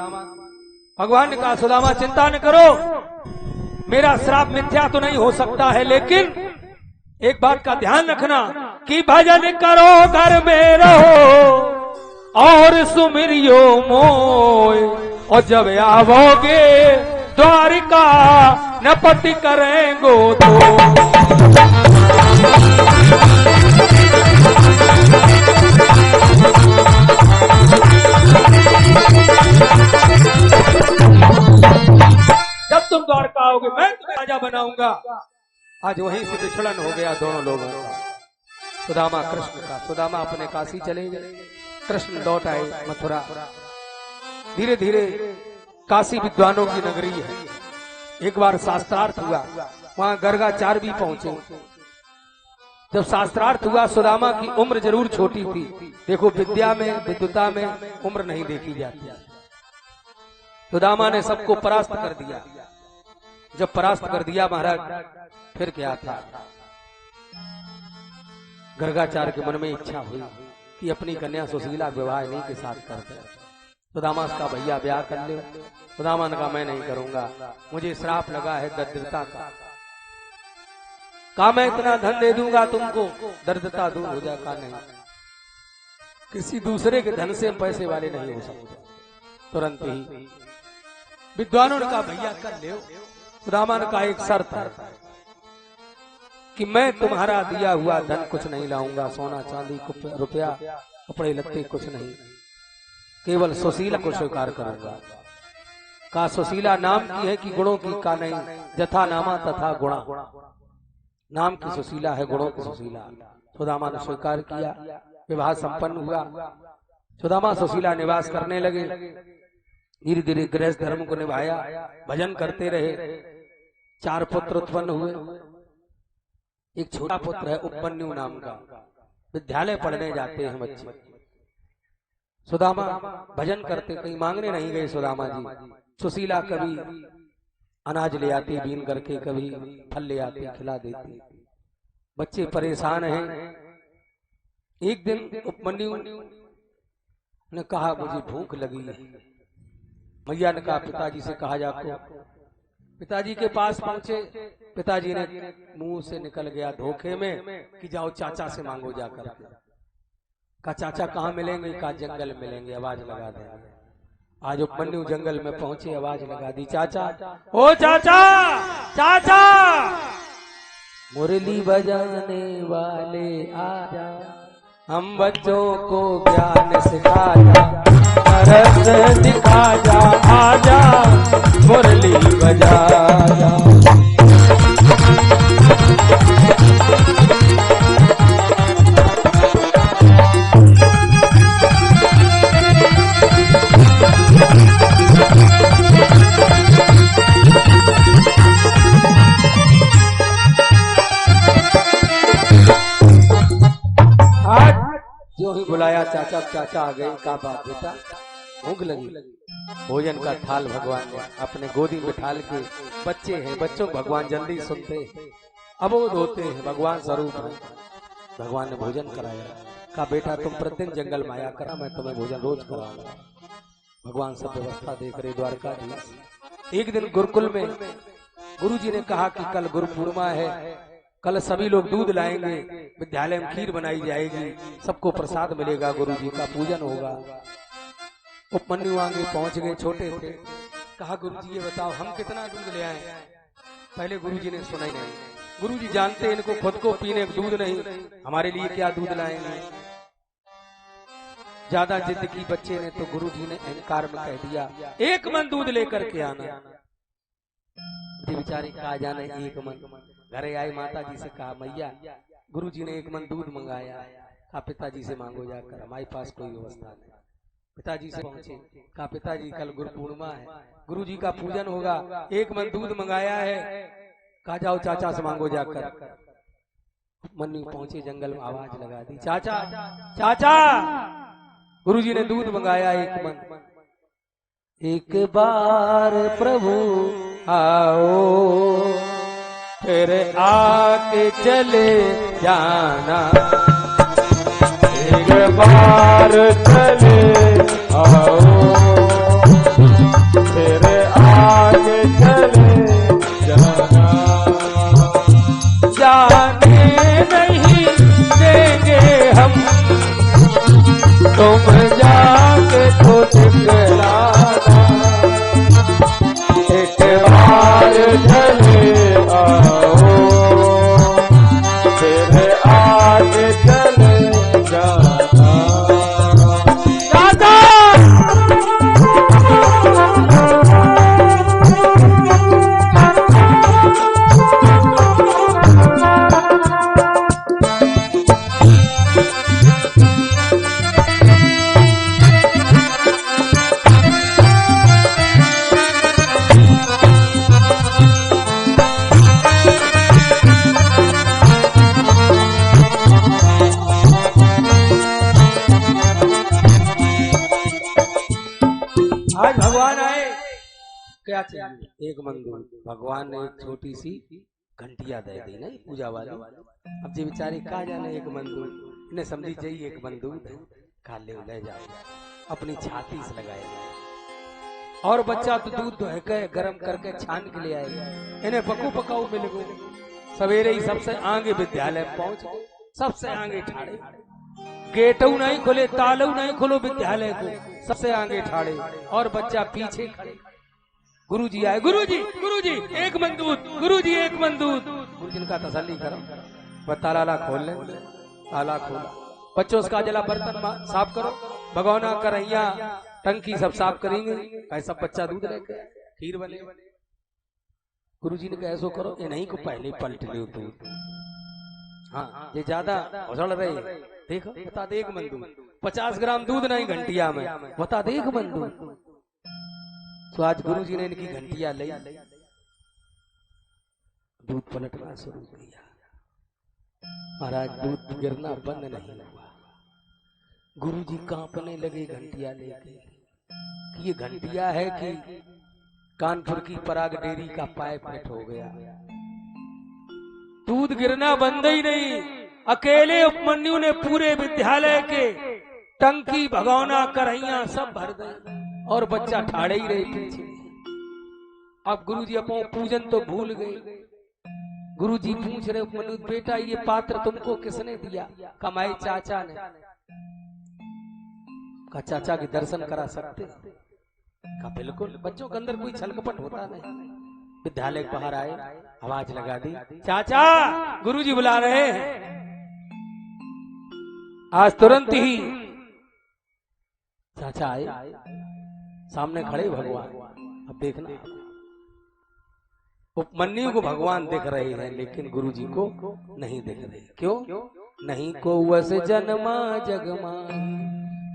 भगवान ने कहा सुदामा चिंता न करो, मेरा श्राप मिथ्या तो नहीं हो सकता है, लेकिन एक बात का ध्यान रखना कि भजन करो घर में रहो और सुमिरियो मोय, और जब आवोगे द्वारिका न पति करेंगो तो। जब तुम द्वारका आओगे मैं तुम्हें राजा बनाऊंगा। आज वहीं से विछड़न हो गया दोनों लोगों का, सुदामा कृष्ण का। सुदामा अपने काशी चले गए, कृष्ण लौट आए मथुरा। धीरे धीरे काशी विद्वानों की नगरी है। एक बार शास्त्रार्थ हुआ, वहां गर्गाचार्य भी पहुंचे। जब शास्त्रार्थ हुआ, सुदामा की उम्र जरूर छोटी थी। देखो विद्या में, विद्वता में उम्र नहीं देखी जाती। सुदामा ने सबको परास्त कर दिया। जब परास्त कर दिया महाराज, फिर क्या था, गर्गाचार्य के मन में इच्छा हुई कि अपनी कन्या सुशीला विवाह इन्हीं के साथ करते। सुदामा का भैया ब्याह कर ले। सुदामा ने कहा मैं नहीं करूंगा, मुझे श्राप लगा है दरिद्रता का। कहा मैं इतना धन दे दूंगा तुमको, दरिद्रता दूर हो जाए। कहा नहीं, किसी दूसरे के धन से हम पैसे वाले नहीं हो सकते। तुरंत ही विद्वानों ने कहा भैया कर ले। सुदामा ने कहा एक शर्त है कि मैं तुम्हारा दिया हुआ धन कुछ नहीं लाऊंगा, सोना चांदी रुपया कपड़े लत्ते कुछ नहीं, केवल सुशीला को स्वीकार करूंगा। कहा सुशीला नाम की है कि गुणों की? का नहीं, जथा नामा तथा गुणा, नाम की सुशीला है, गुणों की सुशीला। सुदामा ने स्वीकार किया, विवाह संपन्न हुआ। सुदामा सुशीला निवास करने लगे। धीरे धीरे गृहस्थ धर्म को निभाया, भजन करते रहे। 4 पुत्र उत्पन्न हुए। एक छोटा पुत्र है उपमन्यु नाम का, विद्यालय पढ़ने जाते हैं बच्चे। सुदामा भजन करते, कहीं मांगने नहीं गए सुदामा जी। सुशीला कभी अनाज ले आती बीन करके, कभी फल ले आती खिला देती। बच्चे परेशान हैं। एक दिन उपमन्यु ने कहा मुझे भूख लगी है। मैया ने कहा पिताजी से कहा जाको। पिताजी के पास पहुंचे। पिताजी ने मुंह से निकल गया धोखे में कि जाओ चाचा से मांगो जाकर। कहा चाचा कहाँ मिलेंगे? कहा जंगल में मिलेंगे, आवाज लगा देंगे। आज उपमन्यु जंगल में पहुंचे, आवाज लगा दी चाचा, ओ चाचा चाचा, मुरली बजाने वाले आजा, हम बच्चों को ज्ञान सिखा जा, रस दिखा जा, आजा मुरली बजा जा। जो ही बुलाया चाचा, चाचा आ गए। कहा बात बेटा भूख लगी। भोजन का थाल भगवान ने अपने गोदी में ठाल के, बच्चे हैं, बच्चों को भगवान जल्दी सुनते हैं, अबोध होते हैं, भगवान स्वरूप है। भगवान ने भोजन कराया। कहा बेटा तुम प्रतिदिन जंगल में आया करा, मैं तुम्हें भोजन रोज कराऊंगा। भगवान सब व्यवस्था देख रहे द्वारकाधीश। एक दिन गुरुकुल में गुरुजी ने कहा कि कल गुरु पूर्णिमा है, कल सभी लोग दूध लाएंगे, विद्यालय में खीर बनाई जाएगी, सबको प्रसाद मिलेगा, गुरुजी का पूजन होगा। उपमन्यु आगे पहुंच गए, छोटे थे। कहा गुरुजी ये बताओ हम कितना दूध ले आए? पहले गुरुजी ने सुना ही नहीं। गुरुजी जानते इनको खुद को पीने दूध नहीं, हमारे लिए क्या दूध लाएंगे। ज्यादा जिद की बच्चे ने तो गुरुजी ने अहंकार में कह दिया 1 मन दूध लेकर के आना। बेचारे कहा जाने 1 मन। घरे आई माता जी से कहा मैया गुरुजी ने 1 मन दूध मंगाया। कहा पिताजी से मांगो जाकर, हमारे पास कोई व्यवस्था नहीं। पिताजी से पहुंचे। कहा पिताजी कल गुरु पूर्णिमा है, गुरुजी का पूजन होगा, 1 मन दूध मंगाया है। कहा जाओ चाचा से मांगो जाकर। मन्नू पहुंचे, जंगल में आवाज लगा दी चाचा चाचा, गुरुजी ने दूध मंगाया 1 मन। एक बार प्रभु आओ, फिर आके चले जाना, एक बार चले आओ, फिर आगे चले जाना। जाने नहीं देंगे हम, तुम जाके तो दिखलाना, एक बार चले आओ, फिर आगे चले जाना। दादा आज भगवान आए, क्या चाहिए? एक मंदूर। भगवान ने एक छोटी सी घंटिया दे दी ना पूजा वाली। अब जी बेचारी कहा जाने एक मंदूर, इन्हें समझी चाहिए एक मंदूर खा ले जाओ, अपनी छाती से लगाए जाए। और बच्चा तो दूध दुह के गर्म करके छान के ले आए, इन्हें पकू पकाऊ मिल गए। सवेरे ही सबसे आगे विद्यालय पहुंच गए, सबसे आगे ठाड़े, गेटू नहीं खोले, तालू नहीं खोलो विद्यालय को, सबसे आगे ठाड़े और बच्चा पीछे खड़े। गुरुजी आए, गुरुजी गुरुजी एक मंदूत, गुरुजी एक मंदूत। गुरुजी का तसल्ली करो, वह ताला खोल ले, ताला खोला। बच्चों उसका जला बर्तन साफ करो, भगोना करैया टंकी सब साफ करेंगे। कैसा बच्चा दूध लेके खीर बने। गुरुजी ने कहा ऐसो करो, ये नहीं को पहले पलट लो तू। हाँ ये ज्यादा उछल रहे, देखो बता दे एक मंदूर, 50 ग्राम दूध नहीं घंटिया में, बता दे एक मंदूर। तो आज गुरुजी ने इनकी घंटिया ली, दूध पलटना शुरू किया। महाराज दूध गिरना बंद नहीं हुआ। गुरुजी कांपने लगे घंटिया लेके कि ये घंटिया है कि कानपुर की पराग डेयरी का पाइप फिट हो गया। दूध गिरना बंद ही नहीं, अकेले उपमन्यु ने पूरे विद्यालय के टंकी भगौना करैया सब भर गए और बच्चा ठाड़े ही रहे पीछे। अब गुरुजी अपना पूजन तो भूल गए। गुरुजी पूछ रहे उपमन्यु, बेटा ये पात्र तुमको किसने दिया? कमाई चाचा ने। का चाचा के दर्शन करा सकते? का बिल्कुल, बच्चों के अंदर कोई छलकपट होता नहीं। विद्यालय बाहर आए, आवाज लगा दी, चाचा गुरुजी बुला रहे हैं। आज तुरंत ही चाचा आए, सामने खड़े भगवान। अब देखना, उपमन्यु को भगवान दिख रहे हैं लेकिन गुरुजी को नहीं दिख रहे। क्यों? नहीं को वस जन्मा जगमाई,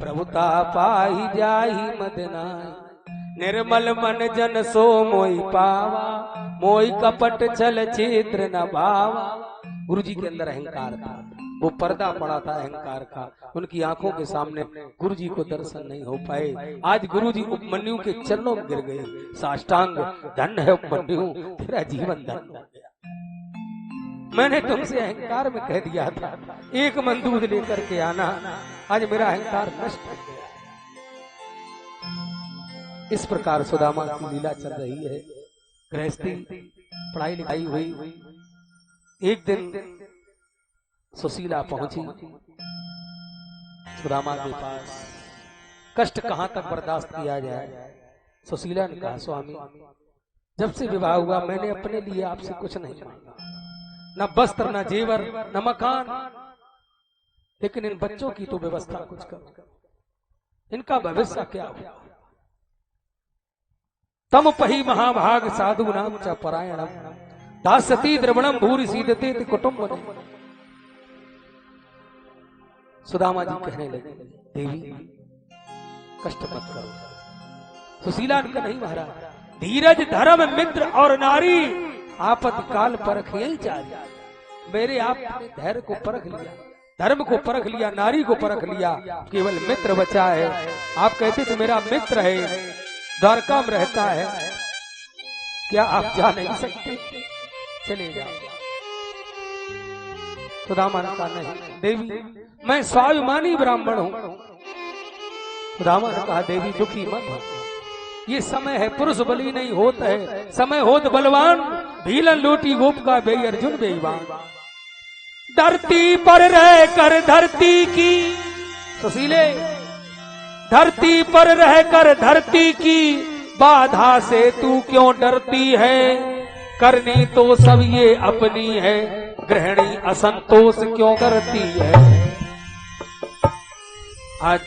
प्रभुता पाही जाही मदनाई। निर्मल मन जन सो मोई पावा, मोई कपट छल चित्र न भावा। गुरुजी के अंदर अहंकार था, वो पर्दा पड़ा था अहंकार का। उनकी आंखों के सामने गुरुजी को दर्शन नहीं हो पाए। आज गुरुजी उपमन्यु के चरणों में गिर गए, साष्टांग धन्य है उपमन्यु, तेरा जीवन धन्य हो गया। मैंने तुमसे अहंकार में कह दिया था एक मन दूध लेकर के आना, आज मेरा अहंकार नष्ट हो गया। इस प्रकार सुदामा की लीला चल रही है। गृहस्थी पढ़ाई लिखाई हुई। एक दिन सुशीला पहुंची सुदामा के पास। कष्ट कहां तक बर्दाश्त किया जाए? सुशीला ने कहा, स्वामी जब से विवाह हुआ मैंने अपने लिए आपसे कुछ नहीं मांगा, न वस्त्र न जेवर न मकान, लेकिन इन बच्चों की तो व्यवस्था कुछ करो, इनका भविष्य क्या होगा? तम पही महाभाग साधु नाम च परायणम, दास्यति द्रवणम भूरि सीदते कुटुंब। सुदामा जी कहने लगे, देवी कष्ट मत करो। सुशीला ने कहा, नहीं महाराज, धीरज धर्म मित्र और नारी आपत्ति काल परख यही चाहिए। मेरे आपने धैर्य को परख लिया, धर्म को परख लिया, नारी को परख लिया, केवल मित्र बचा है। आप कहते थे मेरा मित्र है, द्वारका में रहता है, क्या आप जा नहीं सकते? चले जाओ। सुदामा ने कहा नहीं देवी, मैं स्वाभिमानी ब्राह्मण हूं। सुदामा ने कहा देवी दुखी मत हो, ये समय है, पुरुष बलि नहीं होता है, समय होत बलवान, भीलन लोटी गोप का बे अर्जुन बेईमान। धरती पर रह कर धरती की, सुशीले, धरती पर रह कर धरती की बाधा से तू क्यों डरती है? करनी तो सब ये अपनी है, गृहिणी असंतोष क्यों करती है? आज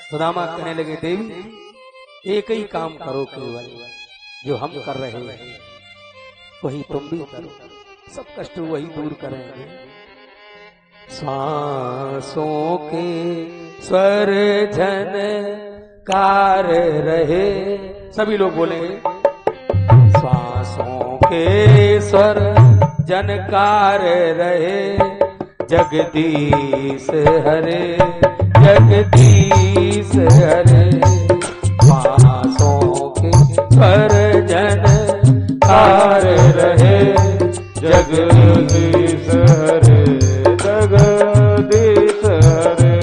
सुदामा कहने लगे देवी एक ही काम करो केवल, जो हम कर रहे हैं वही तुम भी करो, सब कष्ट वही दूर करेंगे। सांसों के स्वर झनकार रहे, सभी लोग बोलेंगे सांसों के स्वर झनकार रहे, जगदीश हरे जगदीश हरे। सांसों के स्वर झनकार रहे, जगदीश हरे जगदीश हरे।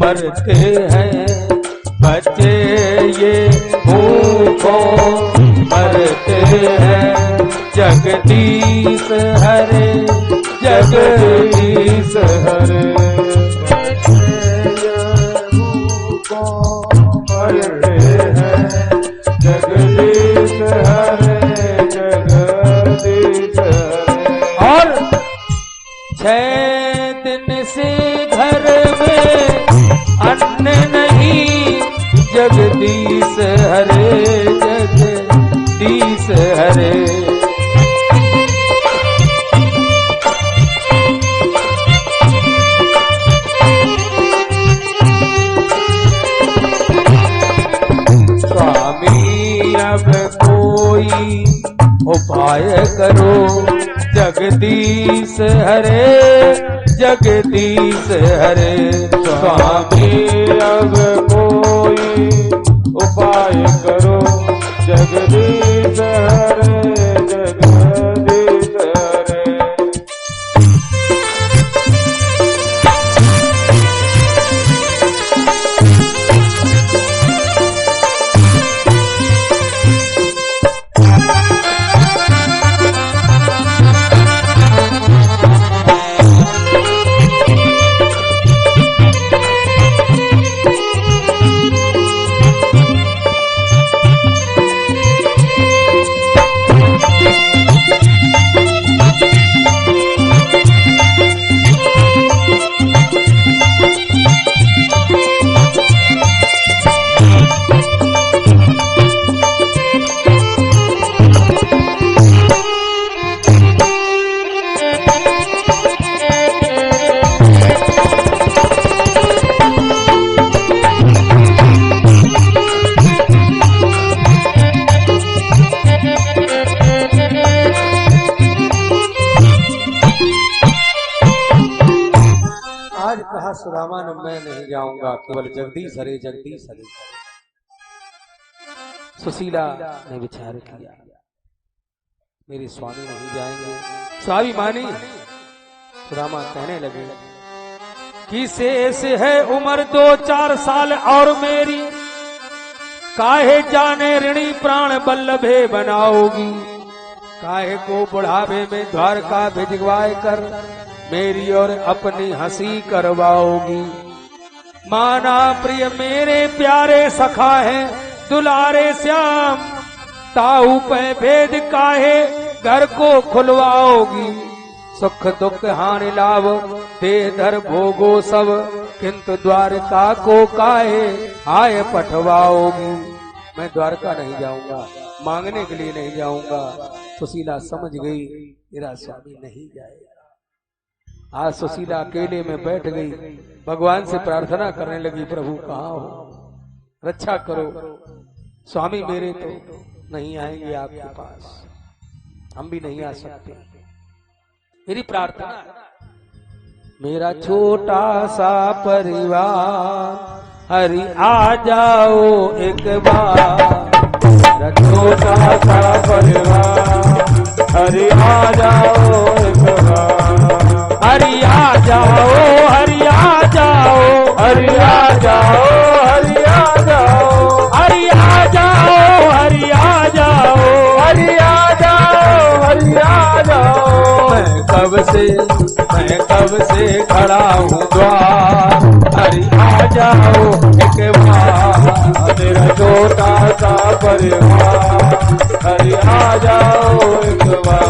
मरते हैं बच्चे ये भूखों मरते हैं, जगदीश हरे जगदीश हरे। मरते हैं जगदीश हरे जगदीश हरे। और 6 दिन से घर में अन्न नहीं, जगदीश हरे जगदीश हरे। स्वामी अब कोई उपाय करो, जगदीश हरे जगदीश हरे। स्वामी अब कोई उपाय करो, जगदीश हरे जगदीश हरे। सुदामा ने मैं नहीं जाऊंगा, केवल जगदीश हरे जगदीश हरे। सुशीला ने विचार किया मेरे स्वामी नहीं जाएंगे, स्वाभिमानी। सुदामा कहने लगे कि शेष है उम्र 2-4 साल और मेरी, काहे जाने ऋणी प्राण बल्लभे बनाओगी, काहे को बुढ़ावे में द्वारका भिजवाए कर मेरी और अपनी हंसी करवाओगी। माना प्रिय मेरे प्यारे सखा है दुलारे श्याम, ताऊ पे भेद काहे घर को खुलवाओगी। सुख दुख हानि लाभ दे धर भोगो सब, किंतु द्वारका को काहे आए पठवाओगी। मैं द्वारका नहीं जाऊंगा, मांगने के लिए नहीं जाऊंगा। सुशीला समझ गई मेरा स्वामी नहीं जाएगा। आज सुशीला अकेले में बैठ गई, भगवान से प्रार्थना करने लगी, प्रभु कहाँ हो, रक्षा करो। स्वामी मेरे तो नहीं आएंगे आपके पास, हम भी नहीं आ सकते। मेरी प्रार्थना, मेरा छोटा सा परिवार हरि आ जाओ एक बार, मेरा छोटा सा परिवार हरि आ जाओ एक बार, हरि आ जाओ, हरि आ जाओ, हरि आ जाओ, हरि आ जाओ, हरि आ जाओ, हरि आ जाओ, हरि आ जाओ, हरि आ जाओ। मैं कब से खड़ा हूँ द्वार, हरि आ जाओ एक बार। मेरा छोटा सा परिवार हरि आ जाओ एक बार।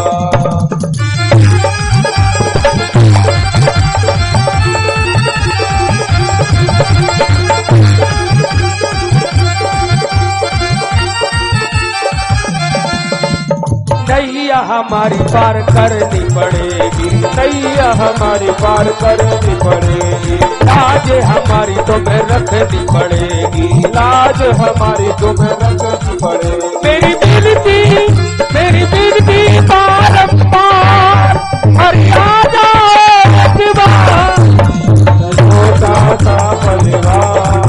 नैया हमारी पार करनी पड़ेगी, नैया हमारी पार करनी पड़ेगी, लाज हमारी तुम्हें रखनी पड़ेगी, लाज हमारी तुम्हें रखनी पड़ेगी। मेरी बिनती बारंबार, हरि आ जाओ एक बार। छोटा सा परिवार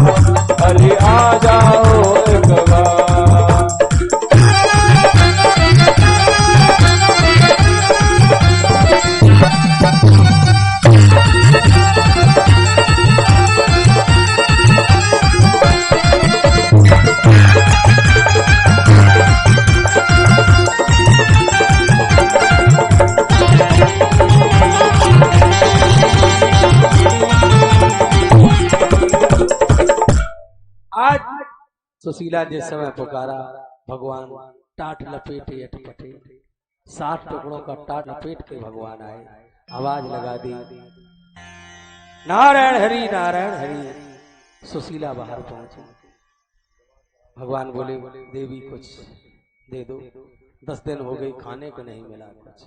हरि आ जाओ एक बार। सुशीला जिस समय पुकारा, भगवान टाट लपेटे अटपटे, 60 टुकड़ों का टाट लपेट के भगवान आए, आवाज लगा दी, नारायण हरि, नारायण हरि। सुशीला बाहर पहुंची, भगवान बोले, देवी कुछ दे दो, 10 दिन हो गई खाने को नहीं मिला कुछ।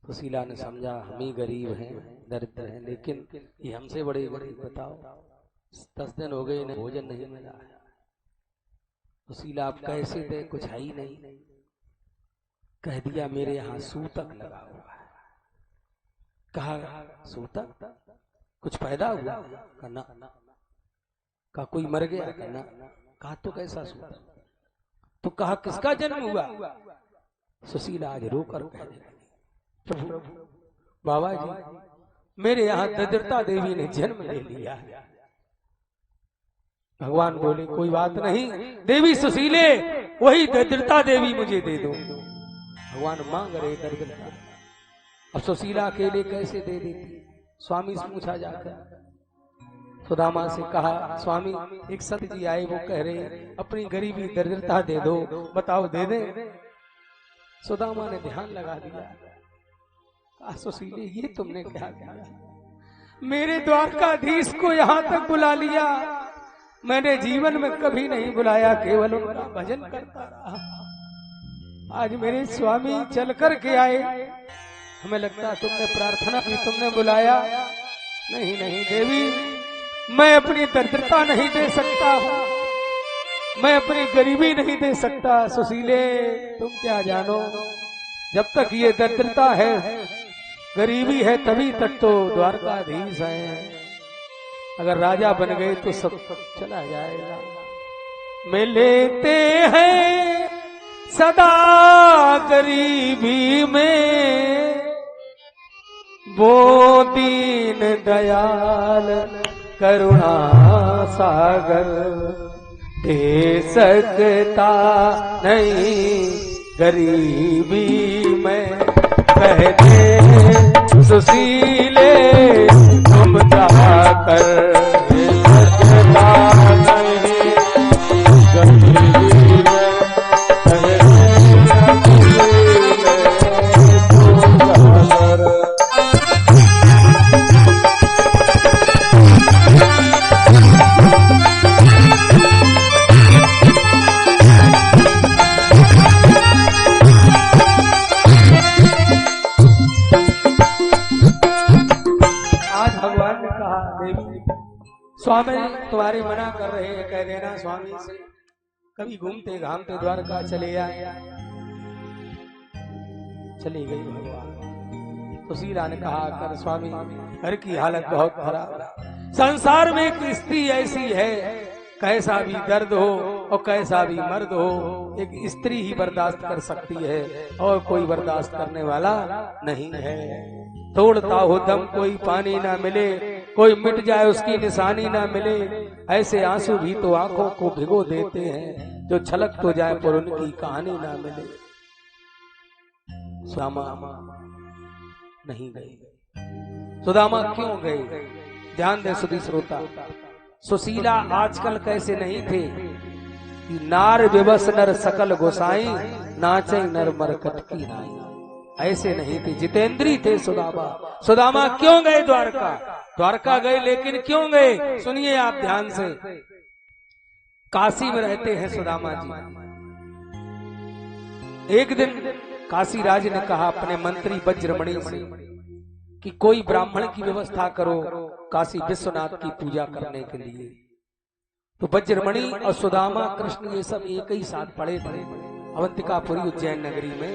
सुशीला ने समझा हम ही गरीब हैं, दरिद्र हैं, लेकिन ये हमसे बड़े गरीब, बताओ 10 दिन हो गए इन्हें भोजन नहीं मिला है। सुशीला आप कैसे दे, कुछ है ही नहीं। कह दिया मेरे यहाँ सूतक लगा हुआ है। कहा सूतक, कुछ पैदा हुआ? कहना कहा कोई मर गया? कहना कहा तो कैसा सूतक? तो कहा किसका जन्म हुआ? सुशीला आज रोकर कहने लगी, प्रभु बाबा जी मेरे यहाँ दरिद्रता देवी ने जन्म ले लिया है। भगवान बोले कोई बात नहीं, देवी सुशीले वही दरिद्रता देवी मुझे दे दो। भगवान मांग रहे दरिद्रता, अब सुशीला अकेले कैसे दे देती? स्वामी से पूछा जाकर, सुदामा से कहा स्वामी एक संत जी आए, वो कह रहे अपनी गरीबी दरिद्रता दे दो, बताओ दे दे? सुदामा ने ध्यान लगा दिया, कहा सुशीले ये तुमने क्या किया? मेरे द्वारकाधीश को यहाँ तक बुला लिया, मैंने जीवन में कभी नहीं बुलाया, केवल उनका भजन करता रहा। आज मेरे स्वामी चल कर के आए, हमें लगता तुमने प्रार्थना की, तुमने बुलाया नहीं। नहीं देवी, मैं अपनी दरिद्रता नहीं दे सकता हूँ, मैं अपनी गरीबी नहीं दे सकता। सुशीले तुम क्या जानो, जब तक ये दरिद्रता है, गरीबी है, तभी तक तो द्वारकाधीश है। अगर राजा बन गए तो सब चला जाएगा। मैं लेते हैं सदा गरीबी में, वो दीन दयाल करुणा सागर दे सकता नहीं गरीबी में। कहते सुशीले तुम जाकर सकता नहीं गरीबी में, स्वामी तुम्हारे मना कर रहे हैं, कह देना स्वामी से कभी घूमते घामते द्वारका चले आए। चली गई भगवान। सुशीला ने कहा कर स्वामी घर की हालत बहुत खराब, संसार में एक स्त्री ऐसी है, कैसा भी दर्द हो और कैसा भी मर्द हो, एक स्त्री ही बर्दाश्त कर सकती है और कोई बर्दाश्त करने वाला नहीं है। तोड़ता हो दम कोई पानी ना मिले, कोई मिट जाए उसकी निशानी ना मिले, ऐसे आंसू भी तो आंखों को भिगो देते हैं, जो छलक तो जाए पर उनकी कहानी ना मिले। सुदामा नहीं गई। सुदामा क्यों गए? ध्यान दे सुधी श्रोता, सुशीला आजकल कैसे नहीं थे कि नार विवश नर सकल गोसाई, नाचे नर मरकट की नाई। ऐसे नहीं थे, जितेंद्री थे सुदामा। सुदामा क्यों गए द्वारका? द्वारका गए लेकिन क्यों गए? सुनिए आप ध्यान से। काशी में रहते हैं सुदामा जी। एक दिन काशी राज ने कहा अपने मंत्री वज्रमणि से कि कोई ब्राह्मण की व्यवस्था करो काशी विश्वनाथ की पूजा करने के लिए। तो वज्रमणि और सुदामा कृष्ण ये सब एक ही साथ पड़े थे अवंतिकापुरी उज्जैन नगरी में।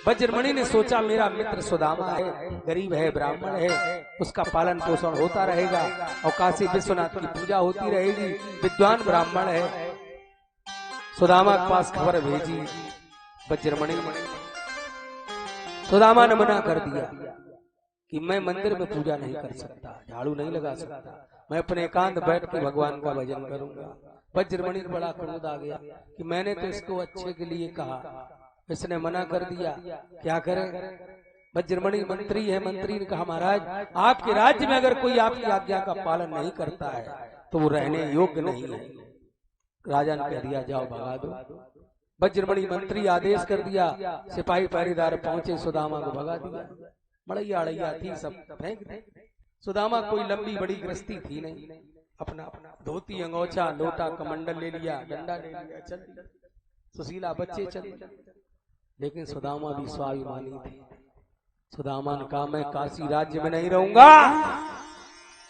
वज्रमणि ने सोचा मेरा मित्र सुदामा है, गरीब है, ब्राह्मण है, उसका पालन पोषण होता रहेगा और काशी विश्वनाथ की पूजा होती रहेगी, विद्वान ब्राह्मण है। सुदामा के पास खबर भेजी वज्रमणि ने। सुदामा ने मना कर दिया कि मैं मंदिर में पूजा नहीं कर सकता, झाड़ू नहीं लगा सकता, मैं अपने एकांत बैठ के भगवान का भजन करूंगा। वज्रमणि को बड़ा क्रोध आ गया कि मैंने तो इसको अच्छे के लिए कहा, इसने मना कर दिया, क्या करें। वज्रमणि मंत्री है, मंत्री ने कहा महाराज आपके राज्य में अगर कोई आपकी आज्ञा का पालन नहीं करता है तो वो रहने योग्य नहीं है। राजा ने कह दिया जाओ भगा दो। वज्रमणि मंत्री आदेश कर दिया, सिपाही पहरेदार पहुंचे, सुदामा को भगा दिया। मड़ैया अड़ैया थी सब फेंक दी। सुदामा कोई लंबी बड़ी गृहस्थी थी नहीं, अपना धोती अंगोछा लोटा कमंडल ले लिया, डंडा ले लिया, चल दिया। सुशीला बच्चे चल, लेकिन सुदामा भी स्वाभिमानी थी। सुदामा ने कहा मैं काशी राज्य में नहीं रहूंगा,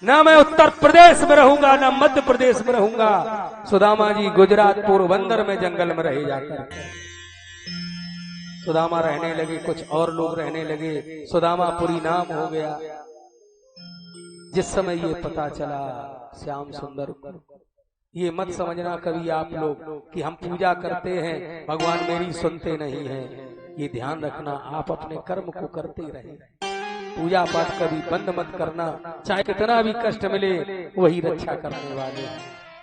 ना मैं उत्तर प्रदेश में रहूंगा, ना मध्य प्रदेश में रहूंगा। सुदामा जी गुजरात पोरबंदर में जंगल में रहे जाकर। सुदामा रहने लगे, कुछ और लोग रहने लगे, सुदामापुरी नाम हो गया। जिस समय ये पता चला श्याम सुंदर को, ये मत समझना कभी आप लोग कि हम पूजा करते हैं भगवान मेरी सुनते नहीं है। ये ध्यान रखना आप अपने कर्म को करते रहे, पूजा पाठ कभी बंद मत करना, चाहे कितना भी कष्ट मिले वही रक्षा करने वाले।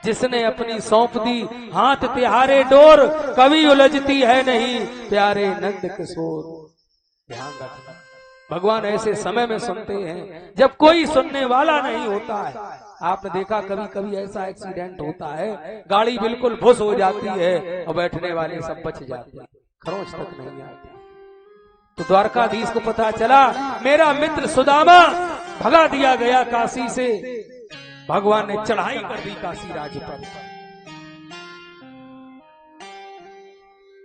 जिसने अपनी सौंप दी हाथ तिहारे डोर, कभी उलझती है नहीं प्यारे नंद किशोर। ध्यान रखना भगवान ऐसे समय में सुनते हैं जब कोई सुनने वाला नहीं होता है। आपने देखा कभी कभी ऐसा एक्सीडेंट होता है, गाड़ी बिल्कुल भुस हो जाती है और बैठने वाले सब बच जाते हैं, खरोंच तक नहीं आती। तो द्वारकाधीश को पता चला मेरा मित्र सुदामा भगा दिया गया काशी से। भगवान ने चढ़ाई कर दी काशी राज्य पर,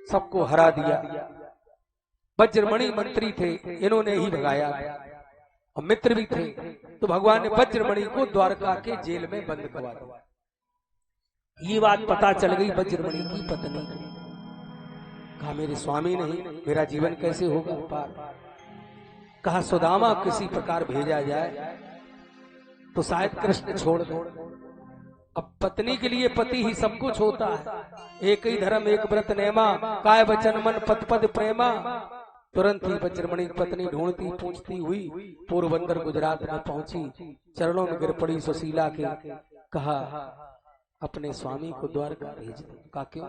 सबको हरा दिया। वज्रमणि मंत्री थे, इन्होंने ही भगाया और मित्र भी थे। तो भगवान ने वज्रमणि को द्वारका के जेल में बंद करवा दिया। ये बात पता चल गई वज्रमणि की पत्नी को। कहा मेरे स्वामी नहीं, मेरा जीवन कैसे होगा पार। कहा सुदामा किसी प्रकार भेजा जाए तो शायद कृष्ण छोड़ दो। अब पत्नी के लिए पति ही सब कुछ होता है। एक ही धर्म एक व्रत नेमा, काय वचन मन पद पद प्रेमा। तुरंत ही वज्रमणि पत्नी ढूंढती पूछती हुई पोरबंदर गुजरात में पहुंची, चरणों में गिर पड़ी सुशीला के। कहा अपने स्वामी को द्वारका भेज दो। कहा क्यों?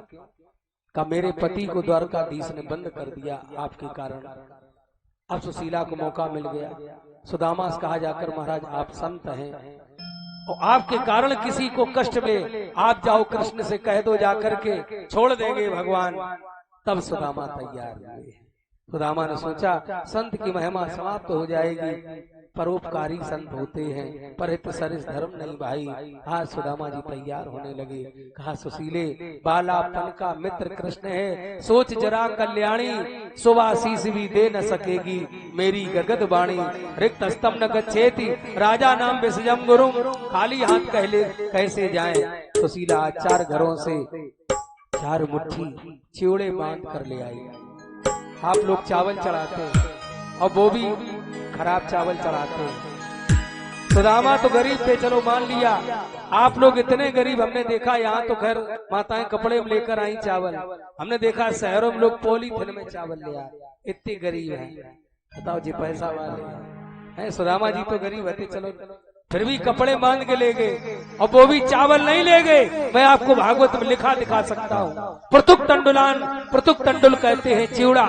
कहा मेरे पति को द्वारकाधीश ने बंद कर दिया आपके कारण। अब सुशीला को मौका मिल गया। सुदामा से कहा जाकर महाराज आप संत हैं और आपके कारण किसी को कष्ट में, आप जाओ कृष्ण से कह दो जाकर के छोड़ देंगे भगवान। तब सुदामा तैयार हुए। सुदामा ने सोचा संत की महिमा समाप्त हो जाएगी, परोपकारी संत होते हैं, परहित सरिस धर्म नहीं भाई। आज सुदामा जी तैयार होने लगे। कहा सुशीले बालापन का मित्र कृष्ण है, सोच जरा कल्याणी, सुबाशीष भी दे न सकेगी, मेरी गगद वाणी रिक्त स्तम न गच्छेति राजा नाम विसजम गुरुम खाली हाथ कैसे जाए। सुशीला 4 घरों से 4 मुट्ठी चिवड़े बांध कर ले आई। आप लोग चावल चढ़ाते और वो भी खराब चावल चढ़ाते। सुदामा तो गरीब थे, चलो मान लिया। आप लोग इतने गरीब हमने देखा, यहाँ तो खैर माताएं कपड़े में लेकर आई चावल, हमने देखा शहरों में लोग पॉलीथिन में चावल ले आए। इतने गरीब हैं, बताओ जी, पैसा वाले हैं। सुदामा जी तो गरीब थे, चलो फिर भी कपड़े बांध के ले गए और वो भी चावल नहीं ले गए। मैं आपको भागवत में लिखा दिखा सकता हूँ। प्रतुक तंडुलान, प्रतुक तंडुल कहते हैं चिवड़ा,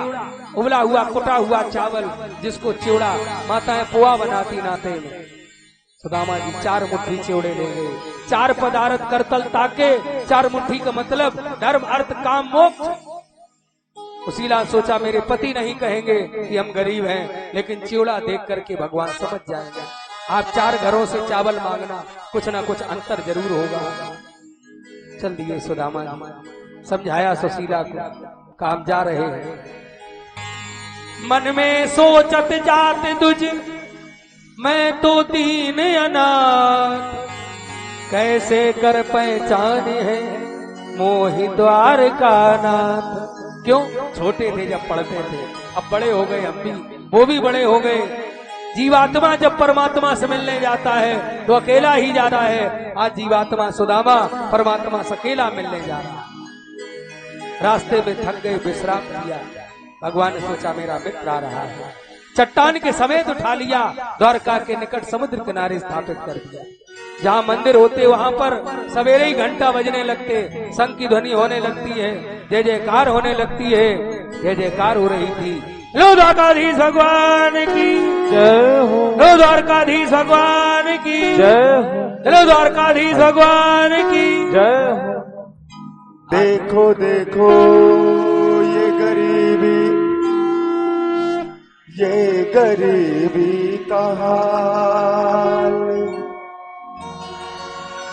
उबला हुआ कुटा हुआ चावल जिसको चिवड़ा माताएं पोहा बनाती नाते में। सुदामा जी 4 मुट्ठी चिवड़े ले गए। 4 पदार्थ करतल ताके, 4 मुट्ठी का मतलब धर्म अर्थ काम मोक्ष। सुशीला सोचा मेरे पति नहीं कहेंगे कि हम गरीब हैं, लेकिन चिवड़ा देख करके भगवान समझ जाएंगे। आप 4 घरों से चावल मांगना, कुछ ना कुछ अंतर जरूर होगा। चल दिए सुदामा जी, समझाया सुशीला को, काम जा रहे हैं। मन में सोचत जात दुज मैं तो दीन अनाथ, कैसे कर पहचान है मोहि द्वार का नाथ। क्यों? छोटे थे जब पढ़ते थे, अब बड़े हो गए, हम भी वो भी बड़े हो गए। जीवात्मा जब परमात्मा से मिलने जाता है तो अकेला ही जाता है। आज जीवात्मा सुदामा परमात्मा से अकेला मिलने जा रहा। रास्ते में थक गए, विश्राम किया। भगवान ने सोचा मेरा मित्र आ रहा है, चट्टान के समेत उठा लिया, द्वारका के निकट समुद्र किनारे स्थापित कर दिया। जहाँ मंदिर होते वहां पर सवेरे ही घंटा बजने लगते, शंख की ध्वनि होने लगती है, जय जयकार होने लगती है। जय जयकार हो रही थी। लो द्वारकाधीश भगवान की जय हो, लो द्वारकाधीश भगवान की जय हो, लो द्वारकाधीश भगवान की जय हो। देखो देखो ये गरीबी, ये गरीबी का हाल,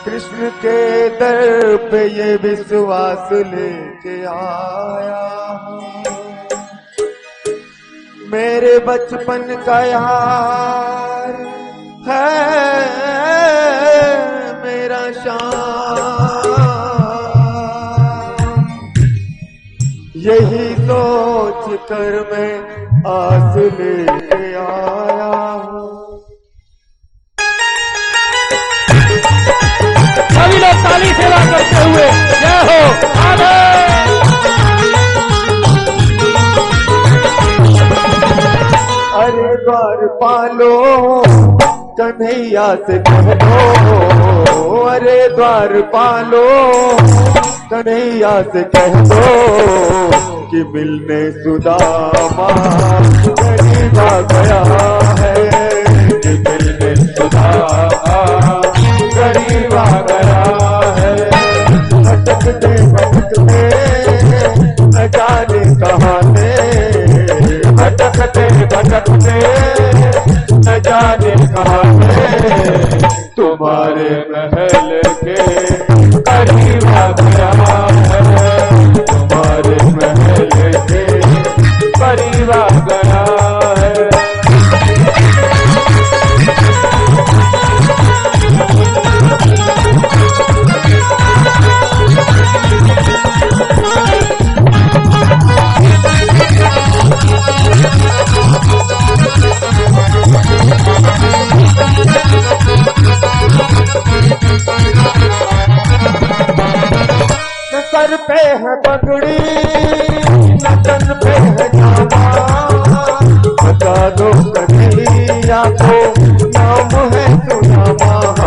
कृष्ण के दर पे ये विश्वास लेके आया हूँ। मेरे बचपन का यार है मेरा शान, यही सोच कर मैं आस लेके आया हूँ। सभी लोग ताली सेवा करते हुए जय हो आनंद। अरे द्वार पालो कन्हैया से कह दो, अरे द्वार पालो कन्हैया से कह दो कि मिलने सुदामा गरीब आ गया है, कि मिलने सुदामा गरीब आ गया है। भटकते भटकते न जाने कहाँ से, भटकते भटकते न जाने कहाँ से, तुम्हारे महल के करीब आ गया है, तुम्हारे महल के करीब आ गया है। सर पे है पगड़ी न तन पे है जामा, बता दो कन्हैया को नाम है सुदामा,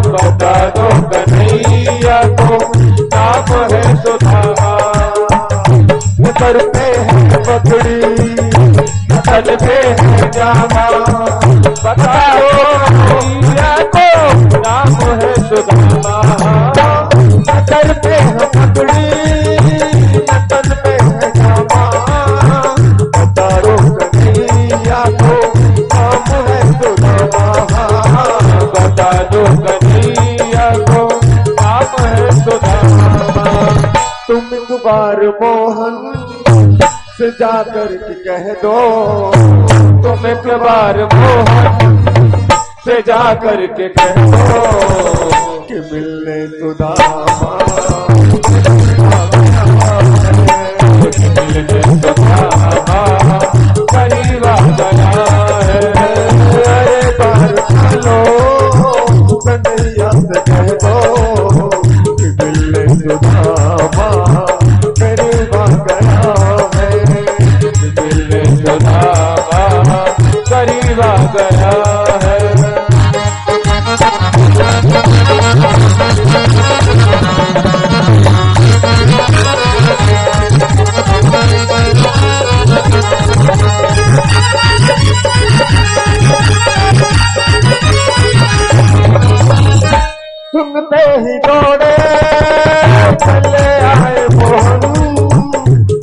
बता दो कन्हैया को नाम है सुदामा। सर पे है पगड़ी न तन पे है जामा, बता दो कन्हैया को नाम है सुदामा। सर पे है पगड़ी न तन पे है जामा, बता दो कन्हैया को नाम है सुदामा, बता दो कन्हैया को नाम है सुदामा। तुम एक बार मोहन से जाकर के कह दो तुम एक बार मोहन से जा करके कह दो कि मिलने सुदामा मिलने सुदामा करीब आ गया है। अरे बार चलो कन्हैया से कह दो कि मिलने सुदामा करीब आ गया है। मिलने सुदामा करीब आ गया है। सुनते ही दौड़े चले आए मोहन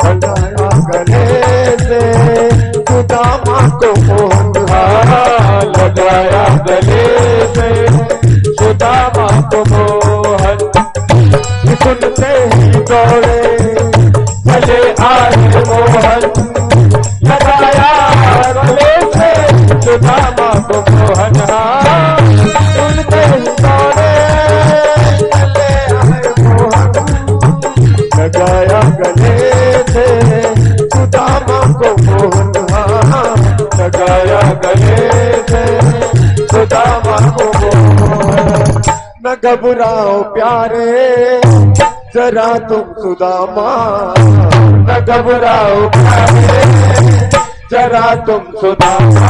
लगाया गले से सुदामा को मोहन लगाया गले से सुदामा को मोहन। सुनते ही दौड़े चले आए मोहन लगाया गले से सुदामा को मोहन। सुनते ही दौड़े लगाया गले से सुदामा को मोहन। लगाया गले से सुदामा को मोहन। न घबराओ प्यारे जरा तुम सुदामा, न घबराओ प्यारे जरा तुम सुदामा।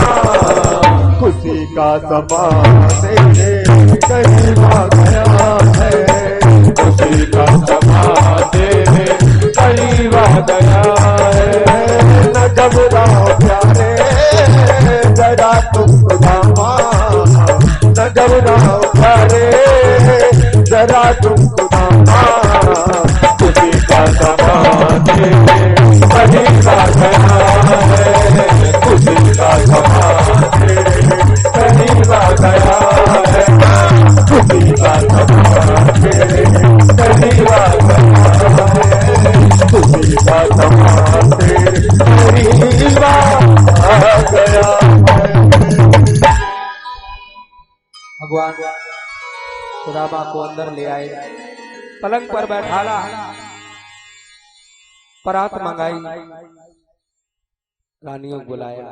खुशी का समा तेरे करीब आ गया है। खुशी का समा तेरे करीब आ गया है। न घबराओ प्यारे जरा तुम सुदामा, न घबराओ प्यारे जरा तुम सुदामा। खुशी का समा तेरे करीब आ गया है। खुशी का समा तेरे करीब आ गया है। खुशी का समा तेरे करीब आ गया है। खुशी का समा तेरे करीब आ गया है। भगवान सुदामा को अंदर ले आए, पलंग पर बैठाला, परात मंगाई, रानियों को बुलाया।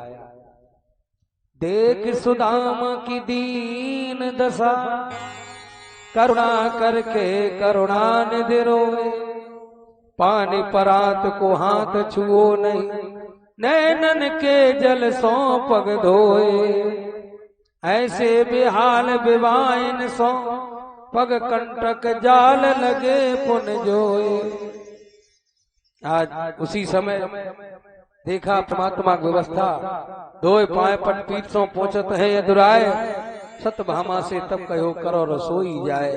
देख सुदामा की दीन दशा, करुणा करके करुणा निधि रोए। पानी परात को हाथ छुओ नहीं, नैनन के जल सो पग धोए। ऐसे बेहाल विवाइन सो पग कंटक जाल लगे पुन जोए। आज उसी समय देखा परमात्मा की व्यवस्था, दो पाए पट पीठ सो पहुंचत है यदुराय। सतभामा से तब कहो करो रसोई जाए।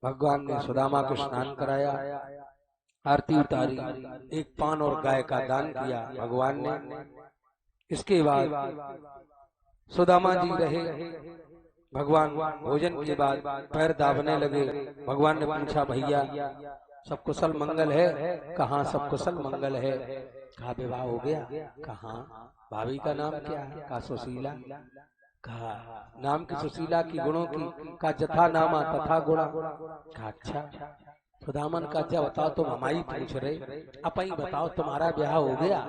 भगवान ने सुदामा को स्नान कराया, आरती उतारी, एक पान और गाय का दान किया भगवान ने। इसके बाद सुदामा जी रहे। भगवान भोजन के बाद पैर दाबने लगे। भगवान ने पूछा, भैया सब कुशल मंगल है? कहाँ सब कुशल मंगल है? कहा विवाह हो गया? कहाँ? भाभी का नाम क्या है? कहा सुशीला। कहा नाम की सुशीला की गुणों की का जथा नामा तथा गुणा। कहा अच्छा। सुदामन का जब बताओ तुम हमारी पूछ रहे, अब ही बताओ तुम्हारा ब्याह हो गया?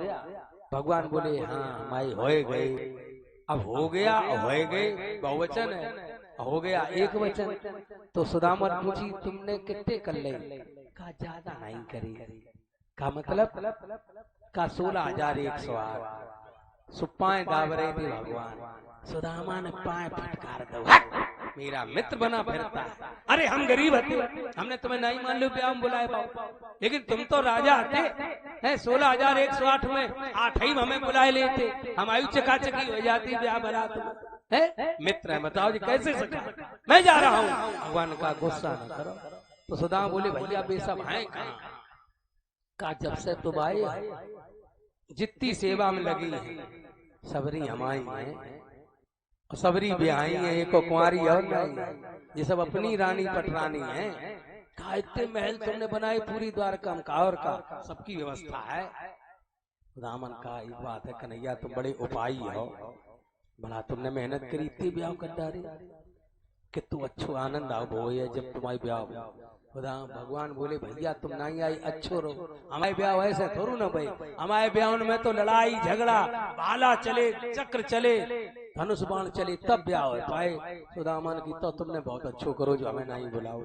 भगवान बोले हाँ हमारी हो गए। अब हो गया हो गए बहुवचन है, हो गया एक वचन। तो सुदामन पूछी तुमने कितने कर ले? कहा ज्यादा नहीं करी। का मतलब? का 16,108 सुपाए दाब रहे थे भगवान। सुदामा ने पाए फटकार दो, मेरा मित्र बना फिरता है। अरे हम गरीब थे, हमने तुम्हें नहीं मान लो ब्याह में बुलाए पाओ, लेकिन तुम तो राजा थे हैं। 16,108 में 8 ही हमें बुलाए लेते, हमारी चकाचकी हो जाती ब्याह बारात है। मित्र है, बताओ जी कैसे सका? मैं जा रहा हूँ। भगवान का गुस्सा न करो। तो सुदामा बोले भैया बेसब है कहाँ? का जब से तुम आए जितनी सेवा में लगी है सबरी हमारी है, सबरी ब्याही है, एक कुंवारी और नहीं। ये सब अपनी रानी पटरानी है। कहा इतने महल तुमने बनाए पूरी द्वारका में? का और का सबकी व्यवस्था है। सुदामन का एक बात है, कन्हैया तुम बड़े उपाई हो, बड़ा तुमने मेहनत करी, इतनी ब्याह कर डाले कि तू अच्छो आनंद आओ बोए जब तुम्हारी ब्याह हो। खुदा भगवान बोले भैया तुम नहीं आई अच्छो रहो, हमारे ब्याह वैसे थोड़ू ना भाई, हमारे ब्याह में तो लड़ाई झगड़ा भाला चले, चक्र चले, धनुष बाण चले, तब ब्याह हो पाए। सुदामन की तो तुमने बहुत अच्छो करो जो हमें नहीं बुलाओ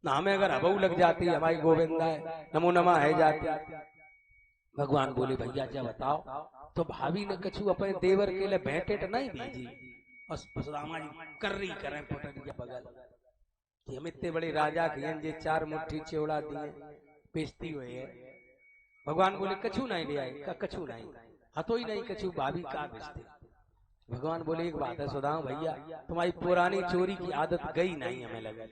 ना, हमें अगर हबऊ लग जाती हमारी गोविंदा है नमो नमा है जाती। भगवान बोले भैया जब बताओ तो भाभी ने कछु अपने देवर के लिए भेंटेट नहीं भेजी, बस सुदामा जी कर्री करें पुटरिया बगल कि हम इतने बड़े राजा के 4 मुट्ठी चेवड़ा दिए बेचती हुए है। भगवान बोले कछु नहीं ले आए, का कछु नहीं, हतो ही नहीं कछु, भाभी का बेचते। भगवान बोले एक बात है सुदामा भैया, तुम्हारी पुरानी चोरी की आदत गई नहीं हमें लगा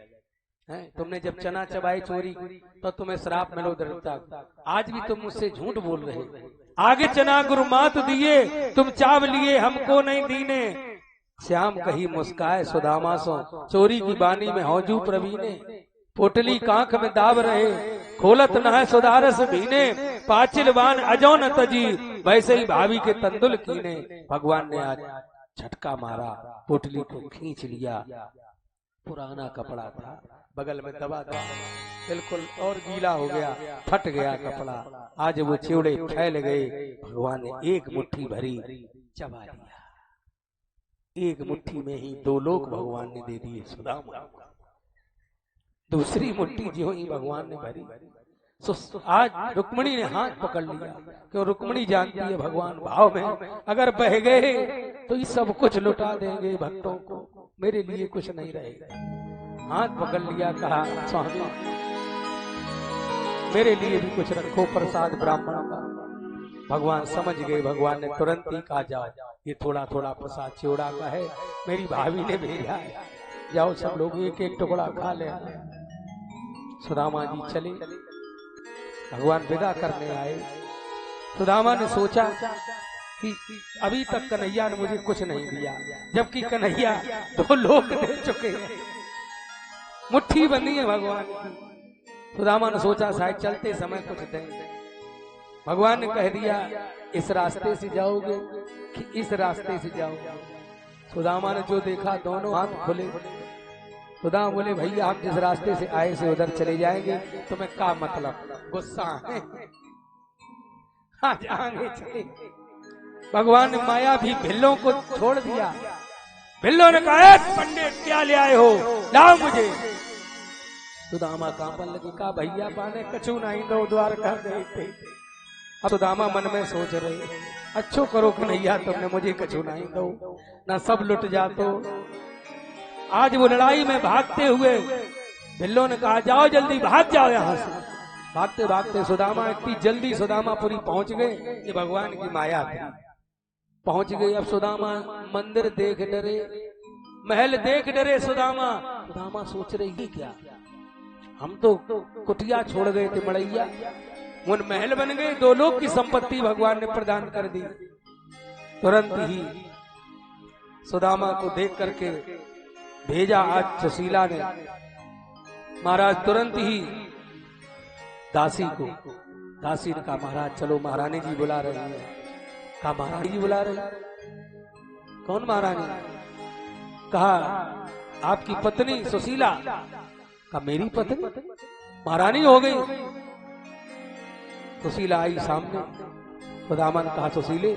है, तुमने जब चना चबाई चोरी तो तुम्हें श्राप मिलो दृढ़ता, आज भी तुम मुझसे झूठ बोल रहे, आगे चना गुरु मात दिए तुम चाव लिए हमको नहीं दीने। श्याम कही मुस्काए सुदामा सो, चोरी की बानी में हौजू प्रवीणे, पोटली कांख में दाब रहे, खोलत न है सुधारस भीने, पाचिलवान अजो न तजी, वैसे ही भाभी के तंदुल कीने। भगवान ने आज झटका मारा, पोटली को खींच लिया, पुराना कपड़ा था बगल में दबा था, बिल्कुल और गीला हो गया, फट गया कपड़ा, आज वो चिवड़े फैल गए। भगवान ने एक मुट्ठी भरी चबा लिया, एक मुट्ठी में ही 2 लोक भगवान ने दे दिए सुदामा। दूसरी मुट्ठी जो ही भगवान ने भरी, तो आज रुक्मणी ने हाथ पकड़ लिया, क्यों रुक्मणी जानती है भगवान भाव में अगर बह गए तो ये सब कुछ लुटा देंगे भक्तों को, मेरे लिए कुछ नहीं रहेगा। हाथ पकड़ लिया, कहा स्वामी मेरे लिए भी कुछ रखो प्रसाद ब्राह्मण का। भगवान समझ गए, भगवान ने तुरंत ही कहा जाओ ये थोड़ा थोड़ा प्रसाद चिवड़ा का है, मेरी भाभी ने भेजा है, जाओ सब लोग एक एक टुकड़ा खा ले। सुदामा जी चले, भगवान विदा करने आए। सुदामा ने सोचा कि अभी तक कन्हैया ने मुझे कुछ नहीं दिया, जबकि कन्हैया 2 लोक दे चुके हैं, मुट्ठी बंधी है भगवान की। सुदामा ने सोचा शायद चलते समय कुछ दें। भगवान ने कह दिया इस रास्ते से जाओगे कि इस रास्ते से जाओगे। सुदामा ने जो देखा दोनों हाथ खुले। सुदामा बोले भैया आप जिस रास्ते से आए से उधर चले जाएंगे, तुम्हें क्या मतलब, गुस्सा है, आज आगे चले। भगवान ने माया भी भिल्लों को छोड़ दिया। भिल्लों ने कहा पंडित क्या ले आए हो, लाओ मुझे। सुदामा कांपन लगी, कहा भैया पाने कछु नहीं दो द्वारका गए थे। अब सुदामा मन में सोच रहे अच्छो करो कन्हैया तुमने मुझे कछु नहीं दो, ना सब लुट जातो। आज वो लड़ाई में भागते हुए भिल्लों ने कहा जाओ जल्दी भाग जाओ यहाँ से। भागते भागते सुदामा इतनी जल्दी सुदामापुरी पहुंच गए, ये भगवान की माया थी। पहुंच गए। अब सुदामा मंदिर देख डरे, महल देख डरे। सुदामा सोच रही क्या, हम तो कुटिया छोड़ गए थे मड़ैया, उन महल बन गए, 2 लोक की संपत्ति भगवान ने प्रदान कर दी। तुरंत ही सुदामा को देख करके भेजा आज सुशीला ने, महाराज तुरंत ही दासी को, दासी ने कहा महाराज चलो महारानी जी बुला रही है। कहा महारानी जी बुला रही, कौन महारानी? कहा आपकी पत्नी सुशीला। कहा मेरी पत्नी महारानी हो गई? सुशीला आई सामने। सुदामा ने कहा सुशीले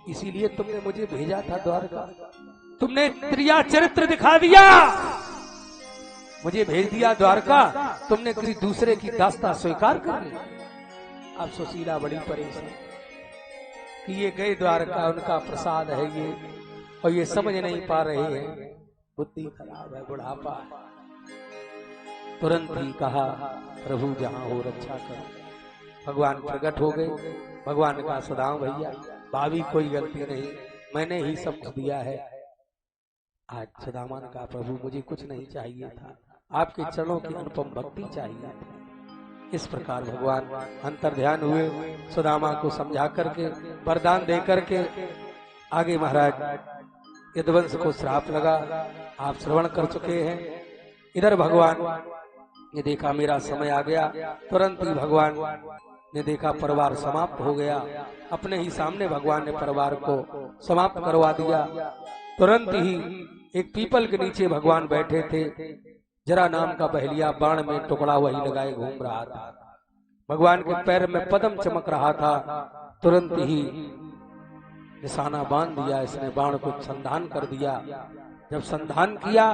इसीलिए तुमने मुझे भेजा था द्वारका, तुमने त्रिया चरित्र दिखा दिया, मुझे भेज दिया द्वारका, तुमने किसी दूसरे की दास्ता स्वीकार कर ली। अब सुशीला बड़ी परेशान कि ये गए द्वारका, उनका प्रसाद है ये, और ये समझ नहीं पा रहे हैं, बुद्धि खराब है, बुढ़ापा। तुरंत ही कहा प्रभु जहां हो रक्षा करो। भगवान प्रकट हो गए। भगवान ने कहा सुदामा भैया भाभी कोई गलती नहीं, मैंने ही सब दिया है। आज सुदामा ने कहा प्रभु मुझे कुछ नहीं चाहिए था, आपके चरणों की अनुपम भक्ति चाहिए थी। इस प्रकार भगवान अंतर्ध्यान हुए, सुदामा को समझा करके वरदान दे करके आगे महाराज यदुवंश को श्राप लगा, आप श्रवण कर चुके हैं। इधर भगवान ये देखा मेरा समय आ गया, तुरंत ही भगवान ने देखा परिवार समाप्त हो गया। अपने ही सामने भगवान ने परिवार को समाप्त करवा दिया। तुरंत ही एक पीपल के नीचे भगवान बैठे थे। जरा नाम का बहलिया बाण में टुकड़ा वही लगाए घूम रहा था। भगवान के पैर में पद्म चमक रहा था। तुरंत ही निशाना बांध दिया, इसने बाण को संधान कर दिया। जब संधान किया,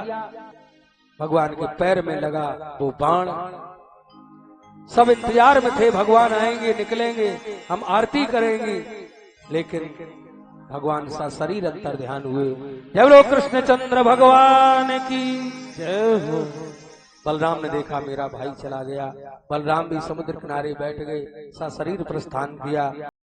भगवान के पैर में लगा वो बाण। सब इंतजार में थे, भगवान आएंगे, निकलेंगे, हम आरती करेंगे, लेकिन भगवान सा शरीर अंतर ध्यान हुए। जय बोलो कृष्णचंद्र भगवान की जय हो। बलराम ने देखा मेरा भाई चला गया। बलराम भी समुद्र किनारे बैठ गए, सा शरीर प्रस्थान किया।